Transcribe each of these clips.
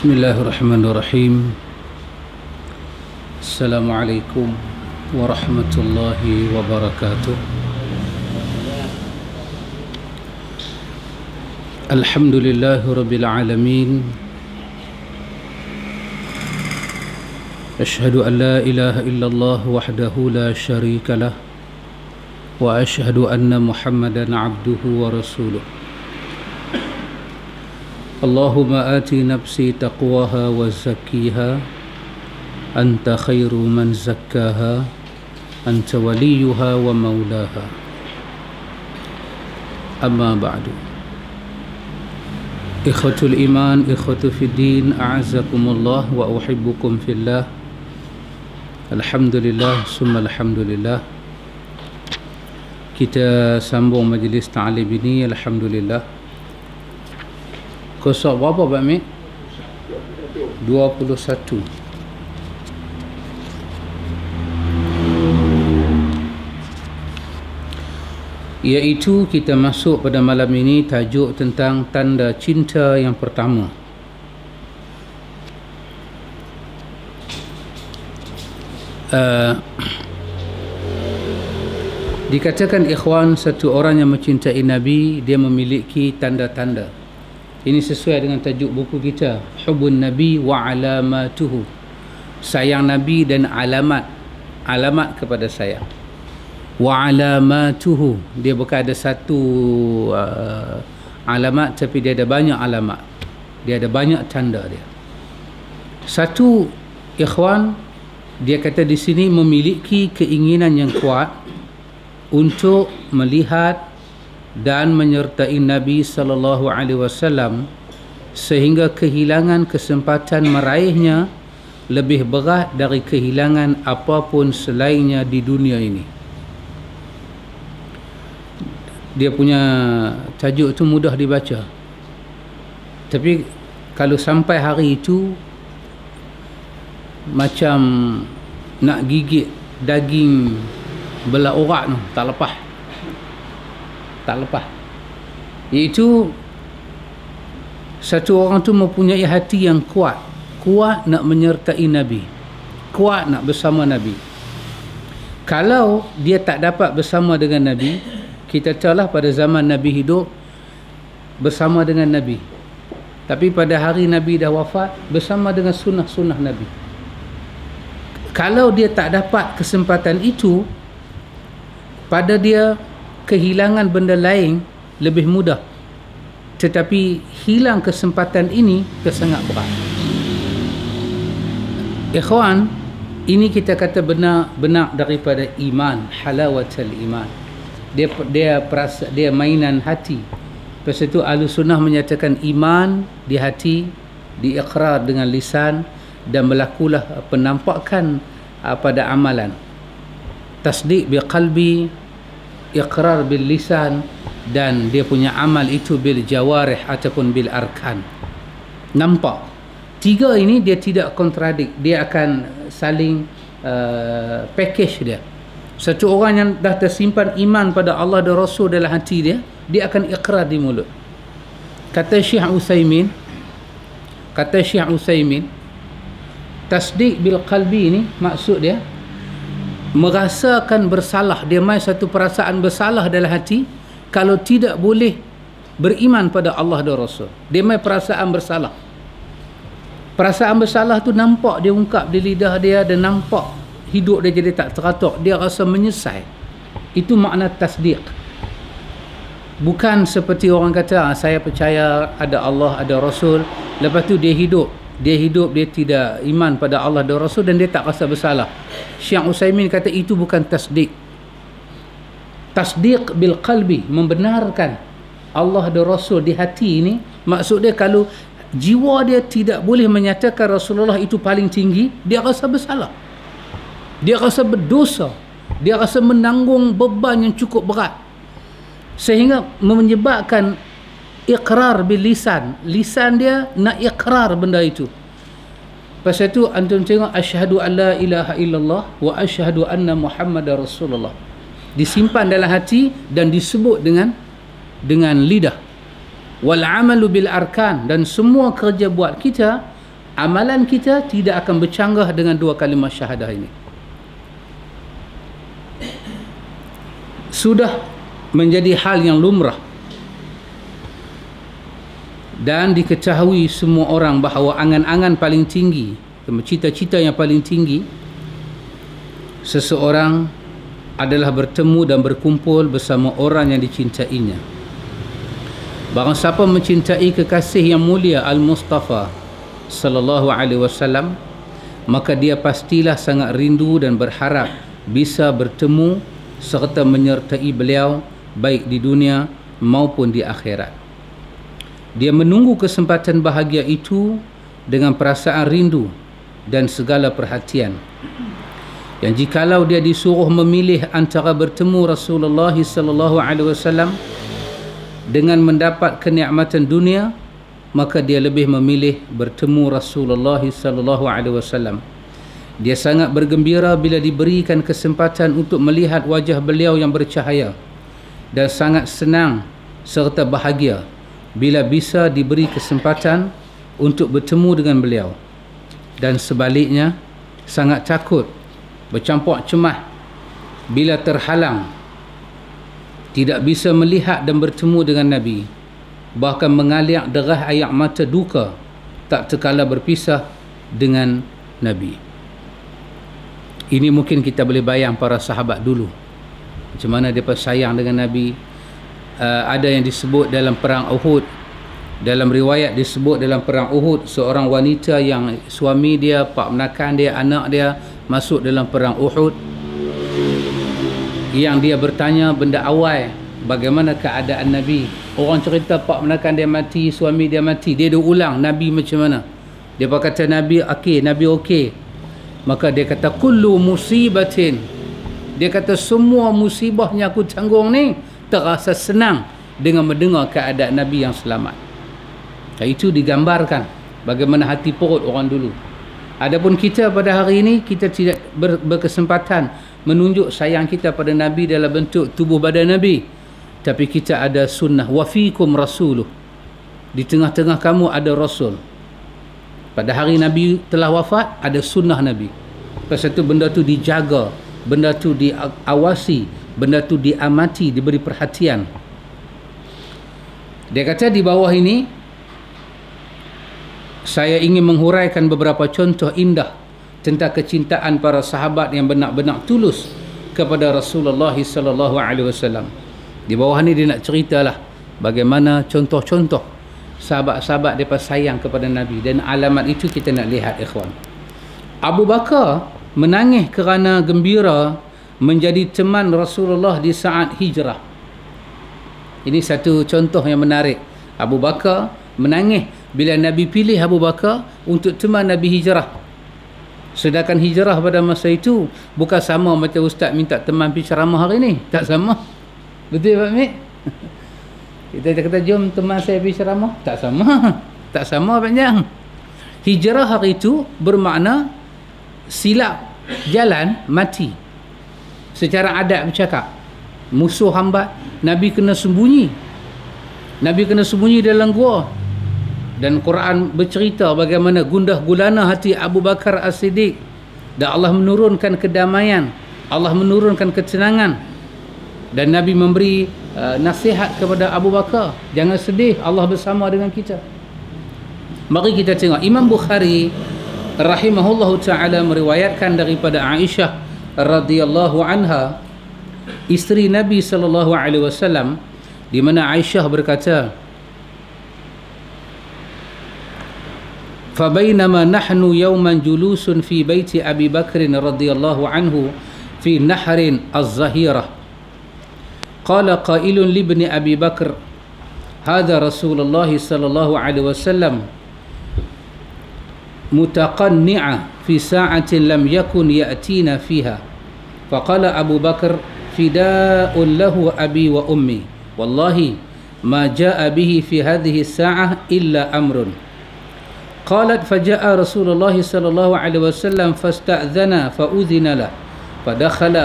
Bismillahirrahmanirrahim. Assalamualaikum warahmatullahi wabarakatuh. Alhamdulillahi rabbil alamin. Ashhadu an la ilaha illallah wahdahu la syarika lah wa ashhadu anna Muhammadan abduhu wa rasuluh. Allahumma ati nafsi taqwaha wa zakkiha anta khairu man zakkaha anta waliyuha wa maulaha. Amma ba'du. Ikhwatul iman, ikhwatu fiddin, a'azakumullah wa uhibbukum fillah. Alhamdulillah summa alhamdulillah. Kita sambung majlis ta'lim ini, alhamdulillah. Kosok berapa Pak Mek? 21. Iaitu kita masuk pada malam ini tajuk tentang tanda cinta yang pertama. Dikatakan ikhwan, satu orang yang mencintai Nabi, dia memiliki tanda-tanda. Ini sesuai dengan tajuk buku kita, Hubbun Nabi wa Alamatuhu. Sayang Nabi dan alamat kepada sayang. Wa Alamatuhu, dia bukan ada satu alamat, tapi dia ada banyak alamat. Dia ada banyak tanda dia. Satu, ikhwan, dia kata di sini memiliki keinginan yang kuat untuk melihat dan menyertai Nabi sallallahu alaihi wasallam sehingga kehilangan kesempatan meraihnya lebih berat dari kehilangan apapun selainnya di dunia ini. Dia punya tajuk itu mudah dibaca, tapi kalau sampai hari itu macam nak gigit daging belah urat tu, tak lepas. Iaitu satu orang tu mempunyai hati yang kuat nak menyertai Nabi, kuat nak bersama Nabi. Kalau dia tak dapat bersama dengan Nabi, kita tahulah pada zaman Nabi hidup bersama dengan Nabi, tapi pada hari Nabi dah wafat bersama dengan sunnah-sunnah Nabi. Kalau dia tak dapat kesempatan itu, pada dia kehilangan benda lain lebih mudah, tetapi hilang kesempatan ini sangat berat. Ikhwan, ini kita kata benar daripada iman, halawatul iman. Dia mainan hati. Lepas itu Ahlussunnah menyatakan iman di hati, diikrar dengan lisan, dan berlakulah penampakan pada amalan. Tasdiq bil qalbi, iqrar bil lisan, dan dia punya amal itu bil jawarih ataupun bil arkan. Nampak tiga ini dia tidak kontradik, dia akan saling package dia. Satu orang yang dah tersimpan iman pada Allah dan Rasul dalam hati dia, dia akan iqrar di mulut. Kata Syekh Utsaimin, tasdiq bil qalbi ini maksud dia merasakan bersalah. Dia mai satu perasaan bersalah dalam hati kalau tidak boleh beriman pada Allah dan Rasul. Dia mai perasaan bersalah. Perasaan bersalah tu nampak dia ungkap di lidah dia, dan nampak hidup dia jadi tak teratur. Dia rasa menyesal. Itu makna tasdiq. Bukan seperti orang kata, saya percaya ada Allah, ada Rasul, lepas tu dia hidup dia tidak iman pada Allah dan Rasul, dan dia tak rasa bersalah. Syekh Utsaimin kata itu bukan tasdiq. Tasdiq bil qalbi, membenarkan Allah dan Rasul di hati ini, maksud dia kalau jiwa dia tidak boleh menyatakan Rasulullah itu paling tinggi, dia rasa bersalah, dia rasa berdosa, dia rasa menanggung beban yang cukup berat, sehingga menyebabkan iqrar bil lisan dia nak iqrar benda itu. Pasal itu antum tengok asyhadu an la ilaha illallah wa asyhadu anna Muhammadar Rasulullah disimpan dalam hati dan disebut dengan lidah. Wal amalu bil arkan, dan semua kerja buat kita amalan kita tidak akan bercanggah dengan dua kalimah syahadah ini. Sudah menjadi hal yang lumrah dan diketahui semua orang bahawa angan-angan paling tinggi, cita-cita yang paling tinggi seseorang adalah bertemu dan berkumpul bersama orang yang dicintainya. Barang siapa mencintai kekasih yang mulia Al-Mustafa sallallahu alaihi wasallam, maka dia pastilah sangat rindu dan berharap bisa bertemu serta menyertai beliau baik di dunia maupun di akhirat. Dia menunggu kesempatan bahagia itu dengan perasaan rindu dan segala perhatian. Yang jikalau dia disuruh memilih antara bertemu Rasulullah sallallahu alaihi wasallam dengan mendapat kenikmatan dunia, maka dia lebih memilih bertemu Rasulullah sallallahu alaihi wasallam. Dia sangat bergembira bila diberikan kesempatan untuk melihat wajah beliau yang bercahaya, dan sangat senang serta bahagia bila bisa diberi kesempatan untuk bertemu dengan beliau, dan sebaliknya sangat takut, bercampur cemas bila terhalang tidak bisa melihat dan bertemu dengan Nabi, bahkan mengalir derah air mata duka tak terkala berpisah dengan Nabi. Ini mungkin kita boleh bayang para sahabat dulu macam mana mereka sayang dengan Nabi. Ada yang disebut dalam perang Uhud, dalam riwayat disebut dalam perang Uhud, seorang wanita yang suami dia, pak menakan dia, anak dia masuk dalam perang Uhud, yang dia bertanya benda awal, bagaimana keadaan Nabi. Orang cerita pak menakan dia mati, suami dia mati, dia ulang Nabi macam mana. Dia kata Nabi okey, Nabi okey. Maka dia kata kullu musibatin, dia kata semua musibah yang aku tanggung ni terasa senang dengan mendengar keadaan Nabi yang selamat. Itu digambarkan bagaimana hati perut orang dulu. Adapun kita pada hari ini, kita tidak berkesempatan menunjuk sayang kita pada Nabi dalam bentuk tubuh badan Nabi, tapi kita ada sunnah. Wa fikum rasuluh, di tengah-tengah kamu ada Rasul. Pada hari Nabi telah wafat, ada sunnah Nabi. Pasal itu benda tu dijaga, benda tu diawasi, benda tu diamati, diberi perhatian. Dia kata di bawah ini saya ingin menghuraikan beberapa contoh indah tentang kecintaan para sahabat yang benar-benar tulus kepada Rasulullah sallallahu alaihi wasallam. Di bawah ni dia nak ceritalah bagaimana contoh-contoh sahabat-sahabat mereka sayang kepada Nabi, dan alamat itu kita nak lihat, ikhwan. Abu Bakar menangis kerana gembira menjadi teman Rasulullah di saat hijrah. Ini satu contoh yang menarik. Abu Bakar menangis bila Nabi pilih Abu Bakar untuk teman Nabi hijrah. Sedangkan hijrah pada masa itu bukan sama macam ustaz minta teman pergi ceramah hari ni. Tak sama. Betul Pak Mik? Kita kata jom teman saya pergi ceramah. Tak sama. Tak sama banyak. Hijrah hari itu bermakna silap jalan mati. Secara adat bercakap, musuh hambat, Nabi kena sembunyi. Nabi kena sembunyi dalam gua. Dan Quran bercerita bagaimana gundah gulana hati Abu Bakar As-Siddiq, dan Allah menurunkan kedamaian, Allah menurunkan ketenangan, dan Nabi memberi nasihat kepada Abu Bakar, jangan sedih, Allah bersama dengan kita. Mari kita tengok. Imam Bukhari rahimahullahu ta'ala meriwayatkan daripada Aisyah radhiyallahu anha, isteri Nabi sallallahu alaihi wasallam, di mana Aisyah berkata, فبينما نحن يوما جلوس في بيت أبي بكر رضي الله عنه في نحر الظهيرة قال قائل لابن أبي بكر هذا رسول الله صلى الله عليه وسلم متقنع في ساعة لم يكن يأتينا فيها فقال أبو بكر فداء له أبي وأمي والله ما جاء به في هذه الساعة إلا أمر. قالت فجاء رسول الله صلى الله عليه وسلم فاستأذنا فأذن له فدخل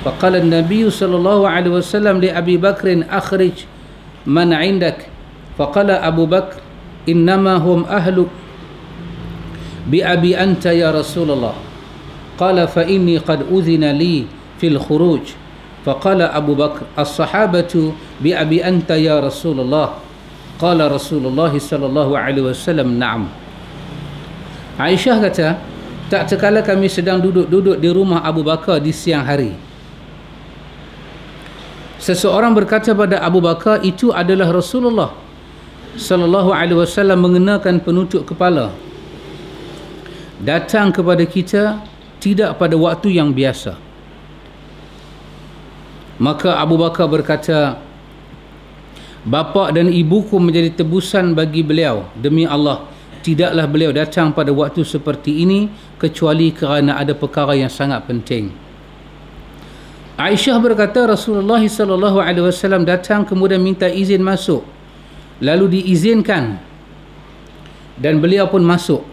فقال النبي صلى الله عليه وسلم لأبي بكر أخرج من عندك فقال أبو بكر إنما هم أهلك bi abi anta ya Rasulullah. Qala fa inni qad udhina li fil khuruj. Faqala Abu Bakr as-sahabatu bi abi anta ya Rasulullah. Qala Rasulullah sallallahu alaihi wasallam na'am. Aisyah kata, tak terkala kami sedang duduk-duduk di rumah Abu Bakar di siang hari, seseorang berkata pada Abu Bakar, itu adalah Rasulullah sallallahu alaihi wasallam mengenakan penutup kepala, datang kepada kita tidak pada waktu yang biasa. Maka Abu Bakar berkata, bapa dan ibuku menjadi tebusan bagi beliau. Demi Allah, tidaklah beliau datang pada waktu seperti ini kecuali kerana ada perkara yang sangat penting. Aisyah berkata, Rasulullah sallallahu alaihi wasallam datang kemudian minta izin masuk, lalu diizinkan dan beliau pun masuk.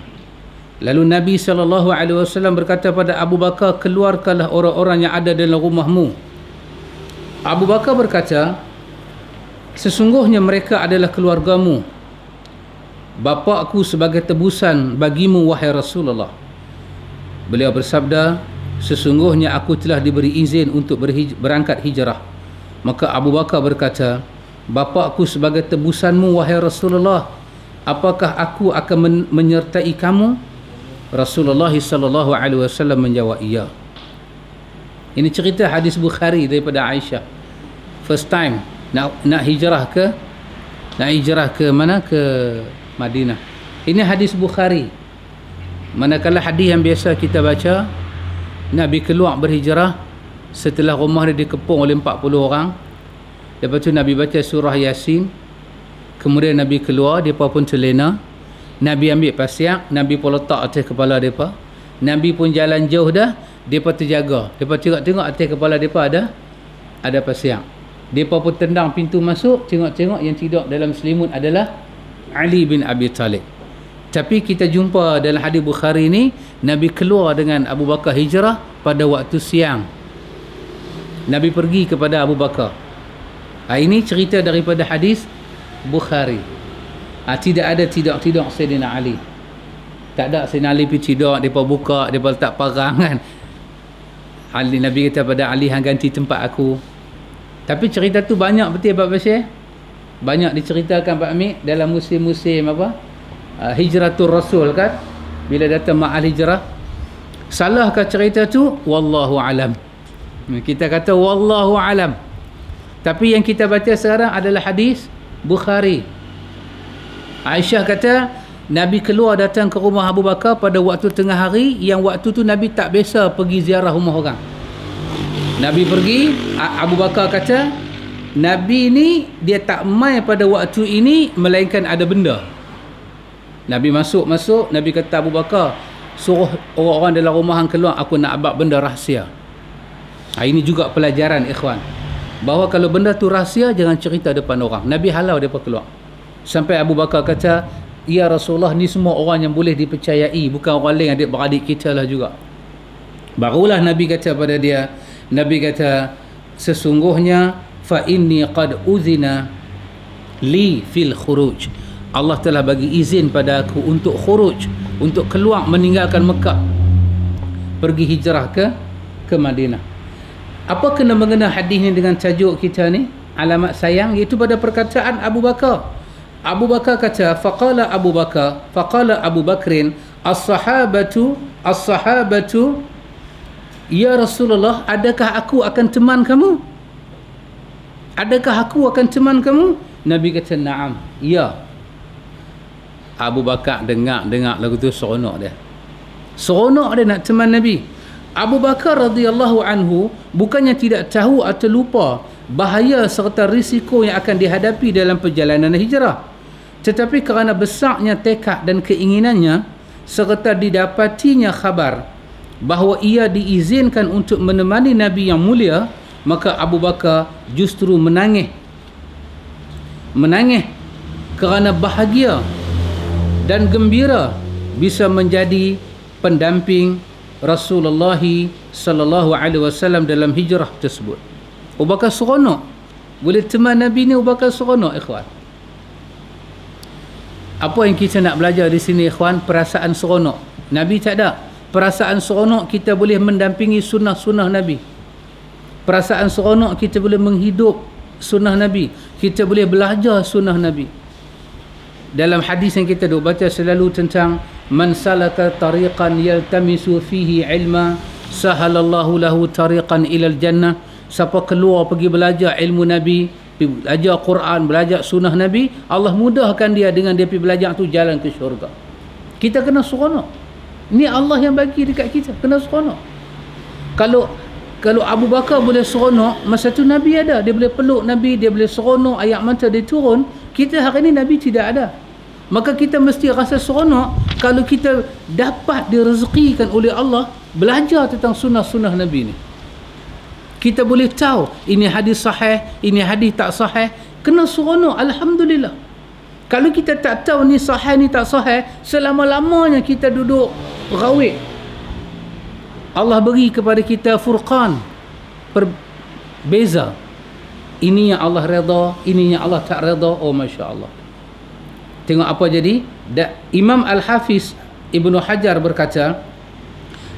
Lalu Nabi sallallahu alaihi wasallam berkata pada Abu Bakar, keluarkanlah orang-orang yang ada dalam rumahmu. Abu Bakar berkata, sesungguhnya mereka adalah keluargamu. Bapakku sebagai tebusan bagimu, wahai Rasulullah. Beliau bersabda, sesungguhnya aku telah diberi izin untuk berangkat hijrah. Maka Abu Bakar berkata, bapakku sebagai tebusanmu, wahai Rasulullah, apakah aku akan menyertai kamu? Rasulullah sallallahu alaihi wasallam menjawab, iya. Ini cerita hadis Bukhari daripada Aisyah. First time nak hijrah ke mana? Ke Madinah. Ini hadis Bukhari. Manakala hadis yang biasa kita baca, Nabi keluar berhijrah setelah rumah dia dikepung oleh 40 orang. Lepas tu Nabi baca surah Yasin. Kemudian Nabi keluar, mereka pun terlena. Nabi ambil pasir, Nabi pun letak atas kepala mereka. Nabi pun jalan jauh dah, mereka terjaga. Mereka tengok-tengok atas kepala mereka ada pasir. Mereka pun tendang pintu masuk, tengok-tengok yang tidur dalam selimut adalah Ali bin Abi Talib. Tapi kita jumpa dalam hadis Bukhari ni, Nabi keluar dengan Abu Bakar hijrah pada waktu siang. Nabi pergi kepada Abu Bakar. Ini cerita daripada hadis Bukhari. Tidak ada tidur Sayyidina Ali. Tak ada Sayyidina Ali pergi tidur, mereka buka, mereka letak parang kan. Nabi kata pada Ali, hang ganti tempat aku. Tapi cerita tu banyak betul Pak Bashir. Banyak diceritakan Pak Amir dalam musim-musim Hijratul Rasul kan, bila datang ma'al hijrah. Salahkah cerita tu? Wallahu alam. Kita kata wallahu alam. Tapi yang kita baca sekarang adalah hadis Bukhari. Aisyah kata, Nabi keluar datang ke rumah Abu Bakar pada waktu tengah hari, yang waktu tu Nabi tak biasa pergi ziarah rumah orang. Nabi pergi, Abu Bakar kata, Nabi ni dia tak mai pada waktu ini melainkan ada benda. Nabi masuk, Nabi kata Abu Bakar, suruh orang-orang dalam rumah hang keluar, aku nak abad benda rahsia. Ini juga pelajaran ikhwan, bahawa kalau benda tu rahsia jangan cerita depan orang. Nabi halau mereka keluar. Sampai Abu Bakar kata, ya Rasulullah, ni semua orang yang boleh dipercayai, bukan orang lain, adik-beradik kita lah juga. Barulah Nabi kata pada dia, Nabi kata, sesungguhnya fa inni qad uzina li fil khuruj. Allah telah bagi izin pada aku untuk khuruj, untuk keluar meninggalkan Mekah, pergi hijrah ke Madinah. Apa kena mengena hadis ni dengan tajuk kita ni, alamat sayang, iaitu pada perkataan Abu Bakar. Abu Bakar kata, faqala Abu Bakrin, as-sahabatu ya Rasulullah, adakah aku akan teman kamu? Adakah aku akan teman kamu? Nabi kata, na'am, ya. Abu Bakar dengar lagu tu, seronok dia nak teman Nabi. Abu Bakar radhiyallahu anhu bukannya tidak tahu atau lupa bahaya serta risiko yang akan dihadapi dalam perjalanan hijrah, tetapi kerana besarnya tekad dan keinginannya serta didapatinya khabar bahawa ia diizinkan untuk menemani Nabi yang mulia, maka Abu Bakar justru menangis kerana bahagia dan gembira bisa menjadi pendamping Rasulullah sallallahu alaihi wasallam dalam hijrah tersebut. Abu Bakar seronok boleh teman Nabi ni. Abu Bakar seronok ikhwan. Apa yang kita nak belajar di sini ikhwan? Perasaan seronok Nabi tak ada. Perasaan seronok kita boleh mendampingi sunnah-sunnah Nabi. Perasaan seronok kita boleh menghidup sunnah Nabi. Kita boleh belajar sunnah Nabi. Dalam hadis yang kita duk baca selalu tentang man salaka tariqan yaltamisu fihi ilma sahalallahu lahu tariqan ilal jannah. Siapa keluar pergi belajar ilmu Nabi, belajar Quran, belajar sunnah Nabi, Allah mudahkan dia dengan dia pergi belajar tu jalan ke syurga. Kita kena seronok. Ni Allah yang bagi dekat kita, kena seronok. Kalau Abu Bakar boleh seronok, masa tu Nabi ada, dia boleh peluk Nabi, dia boleh seronok, ayat mata dia turun. Kita hari ni Nabi tidak ada. Maka kita mesti rasa seronok kalau kita dapat direzekikan oleh Allah belajar tentang sunnah-sunnah Nabi ni. Kita boleh tahu ini hadis sahih, ini hadis tak sahih, kena seronok, alhamdulillah. Kalau kita tak tahu ni sahih ni tak sahih, selama-lamanya kita duduk rawit. Allah beri kepada kita furqan, berbeza. Ini yang Allah redha, ini yang Allah tak redha. Oh, Masya Allah. Tengok apa jadi. Imam Al-Hafiz Ibnu Hajar berkata,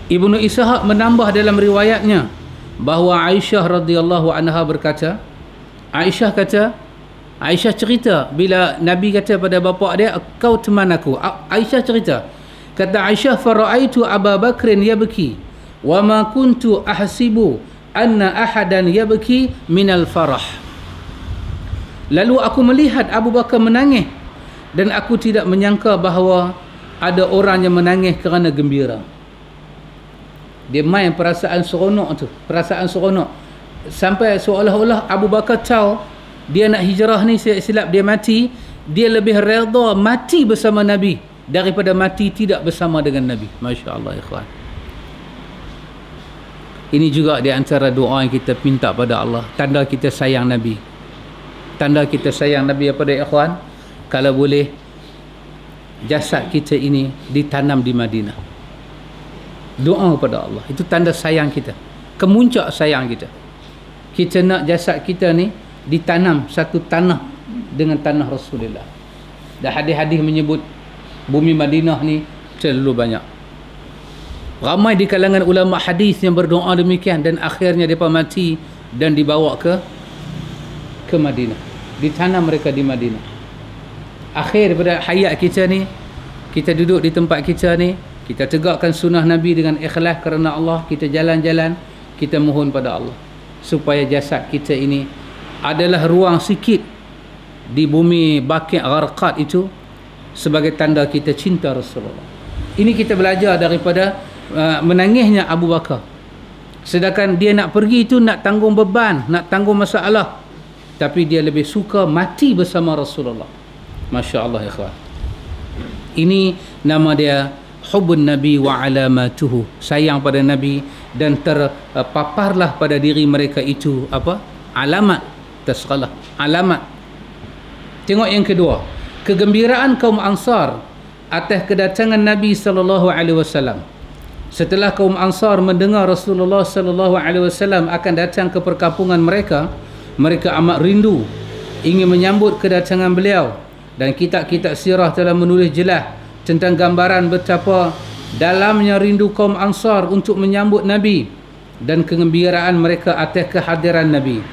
Ibnu Ishaq menambah dalam riwayatnya bahawa Aisyah radhiyallahu anha berkata, Aisyah cerita bila Nabi kata pada bapa dia, kau teman aku. Aisyah cerita, kata Aisyah, faraitu Abu Bakrin yabki wa ma kuntu ahsibu anna ahadan yabki minal farah. Lalu aku melihat Abu Bakar menangis dan aku tidak menyangka bahawa ada orang yang menangis kerana gembira. Dia main perasaan seronok tu, perasaan seronok, sampai seolah-olah Abu Bakar tahu dia nak hijrah ni, silap dia mati, dia lebih redha mati bersama Nabi daripada mati tidak bersama dengan Nabi. Masya Allah, ikhwan. Ini juga di antara doa yang kita minta pada Allah, tanda kita sayang Nabi. Tanda kita sayang Nabi apa dia, ikhwan? Kalau boleh jasad kita ini ditanam di Madinah. Doa kepada Allah, itu tanda sayang kita, kemuncak sayang kita. Kita nak jasad kita ni ditanam satu tanah dengan tanah Rasulullah. Dan hadis-hadis menyebut bumi Madinah ni terlalu banyak. Ramai di kalangan ulama hadis yang berdoa demikian dan akhirnya mereka mati dan dibawa ke Madinah, ditanam mereka di Madinah. Akhir daripada hayat kita ni, kita duduk di tempat kita ni, kita tegakkan sunnah Nabi dengan ikhlas kerana Allah, kita jalan-jalan, kita mohon pada Allah supaya jasad kita ini adalah ruang sikit di bumi Baqi' Gharqad itu sebagai tanda kita cinta Rasulullah. Ini kita belajar daripada menangisnya Abu Bakar. Sedangkan dia nak pergi itu nak tanggung beban, nak tanggung masalah, tapi dia lebih suka mati bersama Rasulullah. Masya Allah, ikhwan. Ini nama dia hubbun Nabi wa alamatuhu, sayang pada Nabi, dan terpaparlah pada diri mereka itu apa? Alamat tasghalah, alamat. Tengok yang kedua, kegembiraan kaum Ansar atas kedatangan Nabi sallallahu alaihi wasallam. Setelah kaum Ansar mendengar Rasulullah sallallahu alaihi wasallam akan datang ke perkampungan mereka, mereka amat rindu ingin menyambut kedatangan beliau, dan kitab-kitab sirah telah menulis jelas tentang gambaran betapa dalamnya rindu kaum Ansar untuk menyambut Nabi dan kegembiraan mereka atas kehadiran Nabi.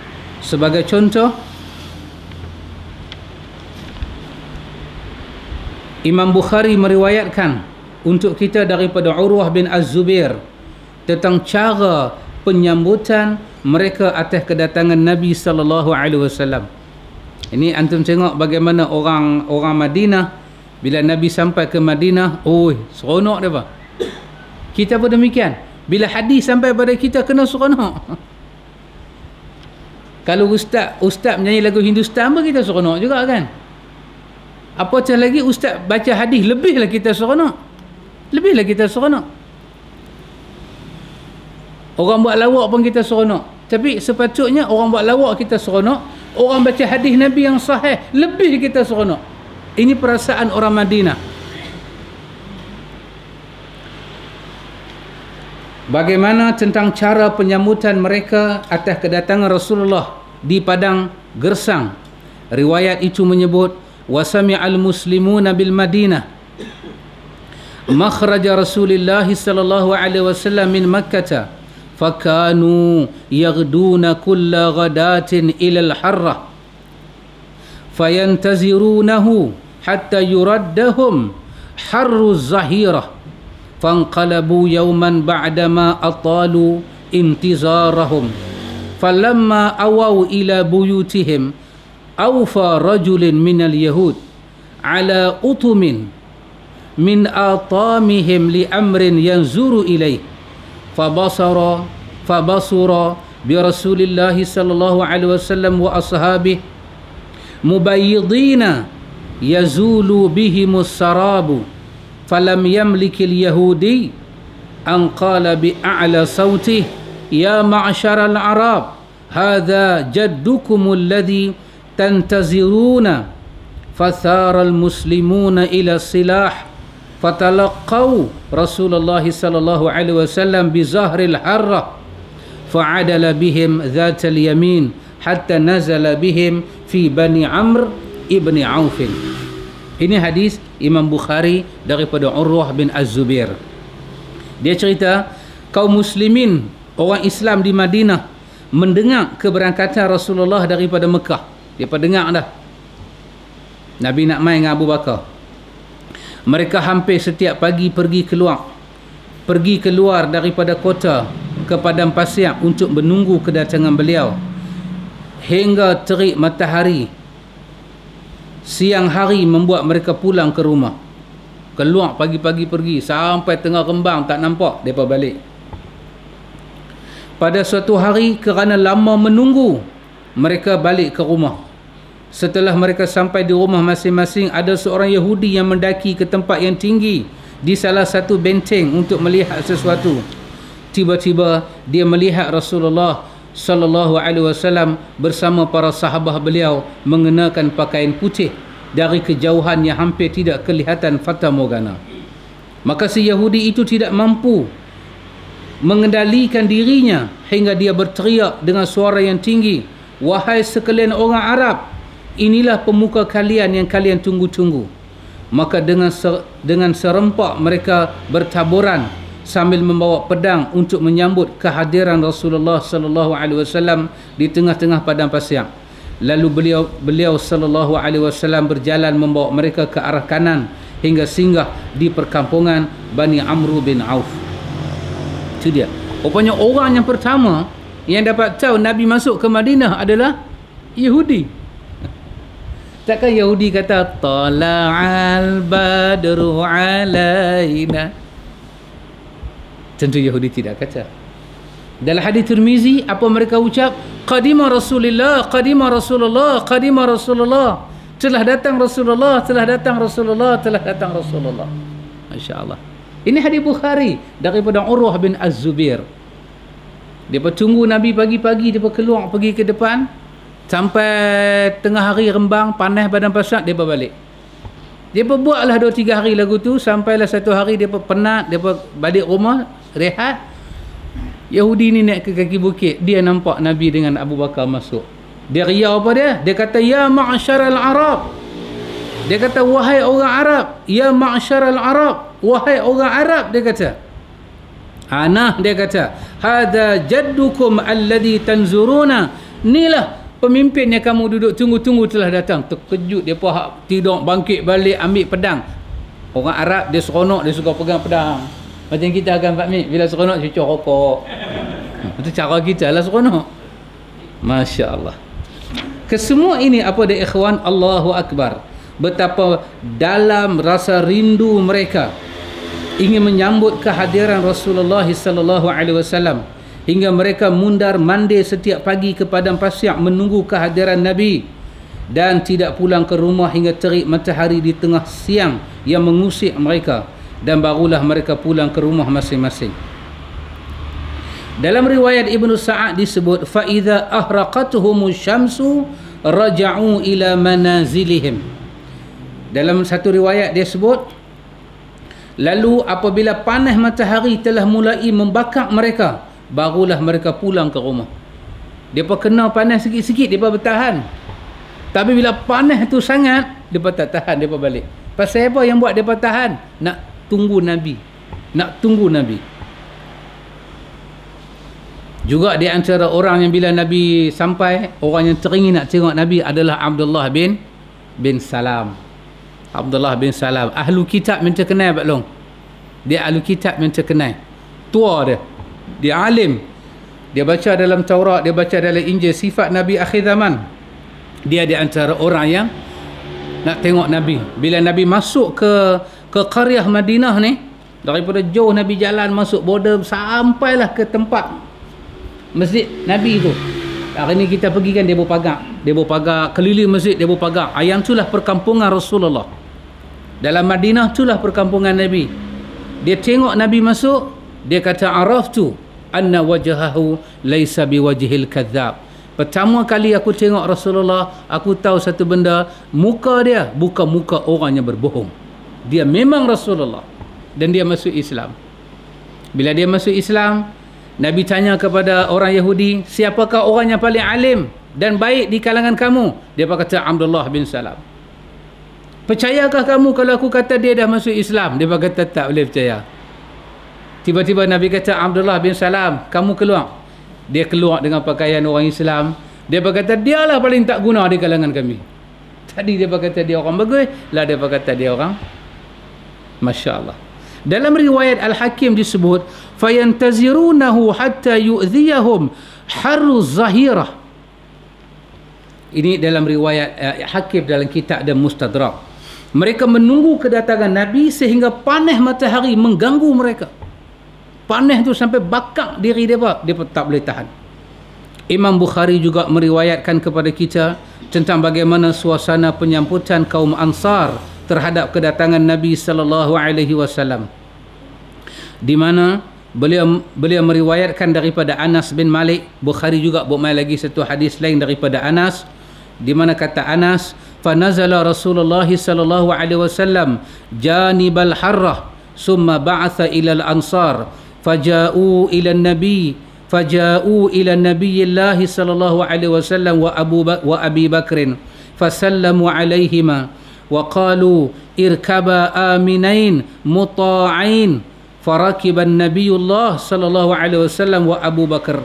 Sebagai contoh, Imam Bukhari meriwayatkan untuk kita daripada Urwah bin Az-Zubair tentang cara penyambutan mereka atas kedatangan Nabi sallallahu alaihi wasallam. Ini antum tengok bagaimana orang Madinah bila Nabi sampai ke Madinah, seronok dia apa? Kita pun demikian. Bila hadis sampai pada kita, kena seronok. Kalau ustaz menyanyi lagu Hindustan pun kita seronok juga kan? Apatah lagi ustaz baca hadis, lebihlah kita seronok. Lebihlah kita seronok. Orang buat lawak pun kita seronok. Tapi sepatutnya orang buat lawak kita seronok, orang baca hadis Nabi yang sahih lebih kita seronok. Ini perasaan orang Madinah. Bagaimana tentang cara penyambutan mereka atas kedatangan Rasulullah di padang gersang? Riwayat itu menyebut wasami'al muslimuna bil Madinah makhraj Rasulullah sallallahu alaihi wasallam min Makkah fakanu yaghduna kulla ghadatin ila al-harrah fayantazirunahu hatta yuraddahum harru zahirah fanqalabu yawman ba'dama atalu intizarahum falamma awaw ila buyutihim awfa rajulin minal yahud ala utumin min atamihim li amrin yanzuru ilaih fabasura bi Rasulillah sallallahu alaihi wasallam wa ashabihi mubayyidina yazulu bihimus sarabu falam yamlikil yahudi an qala bi a'la sawtih ya ma'syaral arab hadha jaddukum alladhi tantaziruna fathara almuslimuna ila silah fatalaqaw Rasulullah sallallahu alaihi wasallam bi zahril harra fa'adala bihim dhatal yamin hatta nazala bihim fi Bani Amr ibn Auf. Ini hadis Imam Bukhari daripada Urwah bin Az-Zubair. Dia cerita kaum muslimin, orang Islam di Madinah mendengar keberangkatan Rasulullah daripada Mekah. Dia dengar dah Nabi nak main dengan Abu Bakar. Mereka hampir setiap pagi pergi keluar daripada kota ke padang pasir untuk menunggu kedatangan beliau hingga terik matahari. Siang hari membuat mereka pulang ke rumah. Keluar pagi-pagi pergi sampai tengah rembang tak nampak mereka balik. Pada suatu hari kerana lama menunggu, mereka balik ke rumah. Setelah mereka sampai di rumah masing-masing, ada seorang Yahudi yang mendaki ke tempat yang tinggi di salah satu benteng untuk melihat sesuatu. Tiba-tiba dia melihat Rasulullah sallallahu alaihi wasallam bersama para sahabat beliau mengenakan pakaian putih dari kejauhan yang hampir tidak kelihatan fata morgana. Maka si Yahudi itu tidak mampu mengendalikan dirinya hingga dia berteriak dengan suara yang tinggi, "Wahai sekalian orang Arab, inilah pemuka kalian yang kalian tunggu-tunggu." Maka dengan serempak mereka bertaburan sambil membawa pedang untuk menyambut kehadiran Rasulullah sallallahu alaihi wasallam di tengah-tengah padang pasir. Lalu beliau sallallahu alaihi wasallam berjalan membawa mereka ke arah kanan hingga singgah di perkampungan Bani Amr bin Auf. Itu dia. Rupanya orang yang pertama yang dapat tahu Nabi masuk ke Madinah adalah Yahudi. Takkan Yahudi kata tala'al badru alaina? Tentu Yahudi tidak kata. Dalam hadis Tirmizi apa mereka ucap? Qadima Rasulullah, qadima Rasulullah, qadima Rasulullah. Telah datang Rasulullah, telah datang Rasulullah, telah datang Rasulullah. Masya-Allah. Ini hadis Bukhari daripada Urwah bin Az-Zubair. Dia tunggu Nabi pagi-pagi, dia keluar pergi ke depan sampai tengah hari rembang panas badan pasat, dia balik. Dia buatlah 2-3 hari lagu tu, sampailah satu hari dia penat, dia balik rumah rehat. Yahudi ni naik ke kaki bukit, dia nampak Nabi dengan Abu Bakar masuk. Dia riau apa dia? Dia kata ya ma'syaral Arab. Dia kata wahai orang Arab, ya ma'syaral Arab, wahai orang Arab, dia kata. Ana, dia kata, hadza jaddukum alladhi tanzuruna. Inilah pemimpin yang kamu duduk tunggu-tunggu telah datang. Terkejut dia pahak tidur bangkit balik ambil pedang. Orang Arab dia seronok, dia suka pegang pedang. Macam kita kan Pak Mik, bila seronok cucuk rokok. Itu cara kita lah seronok. Masya Allah. Kesemua ini apa dia ikhwan? Allahu Akbar. Betapa dalam rasa rindu mereka ingin menyambut kehadiran Rasulullah sallallahu alaihi wasallam, hingga mereka mundar mandir setiap pagi ke padang pasir menunggu kehadiran Nabi dan tidak pulang ke rumah hingga terik matahari di tengah siang yang mengusik mereka, dan barulah mereka pulang ke rumah masing-masing. Dalam riwayat Ibnu Sa'ad disebut fa idza ahraqatuhumus syamsu raja'u ila manazilihim. Dalam satu riwayat dia sebut, lalu apabila panas matahari telah mulai membakar mereka, barulah mereka pulang ke rumah. Depa kena panas sikit-sikit depa bertahan. Tapi bila panas tu sangat, depa tak tahan, depa balik. Pasal apa yang buat depa tahan? Nak tunggu Nabi. Nak tunggu Nabi. Juga di antara orang yang bila Nabi sampai, orang yang teringin nak tengok Nabi adalah Abdullah bin Salam. Abdullah bin Salam. Ahlu kitab minta kenal Pak Long. Dia ahlu kitab minta kenal. Tua dia. Dia alim. Dia baca dalam Taurat, dia baca dalam Injil sifat Nabi akhir zaman. Dia di antara orang yang nak tengok Nabi. Bila Nabi masuk ke qaryah Madinah ni, daripada jauh Nabi jalan masuk border sampailah ke tempat masjid Nabi tu. Hari ni kita pergi kan, dia berpagar keliling masjid, dia berpagar. Yang itulah perkampungan Rasulullah. Dalam Madinah itulah perkampungan Nabi. Dia tengok Nabi masuk, dia kata araftu anna wajhahu laisa biwajhil kadzab. Pertama kali aku tengok Rasulullah, aku tahu satu benda, muka dia bukan muka orang yang berbohong. Dia memang Rasulullah. Dan dia masuk Islam. Bila dia masuk Islam, Nabi tanya kepada orang Yahudi, siapakah orang yang paling alim dan baik di kalangan kamu? Dia kata Abdullah bin Salam. Percayakah kamu kalau aku kata dia dah masuk Islam? Dia kata tak boleh percaya. Tiba-tiba Nabi kata, Abdullah bin Salam, kamu keluar. Dia keluar dengan pakaian orang Islam. Dia berkata, dialah paling tak guna di kalangan kami. Tadi dia berkata dia orang bagus, lah dia berkata dia orang Masya Allah. Dalam riwayat Al-Hakim disebut, fayantazirunahu hatta yu'dhiyahum harru zahirah. Ini dalam riwayat Hakim dalam kitab dan Mustadrak. Mereka menunggu kedatangan Nabi sehingga panas matahari mengganggu mereka. Panas tu sampai bakar diri dia tak boleh tahan. Imam Bukhari juga meriwayatkan kepada kita tentang bagaimana suasana penyambutan kaum Ansar terhadap kedatangan Nabi sallallahu alaihi wasallam. Di mana beliau meriwayatkan daripada Anas bin Malik. Bukhari juga buat lagi satu hadis lain daripada Anas, di mana kata Anas, fa nazala Rasulullah sallallahu alaihi wasallam janibal harrah summa ba'atha ila al-ansar faja'u ila an-nabi sallallahu alaihi wasallam wa Abi Bakrin fasallamu alaihima wa qalu irkaba aminain muta'ain farakiba an-nabiyullah sallallahu alaihi wasallam wa Abu Bakr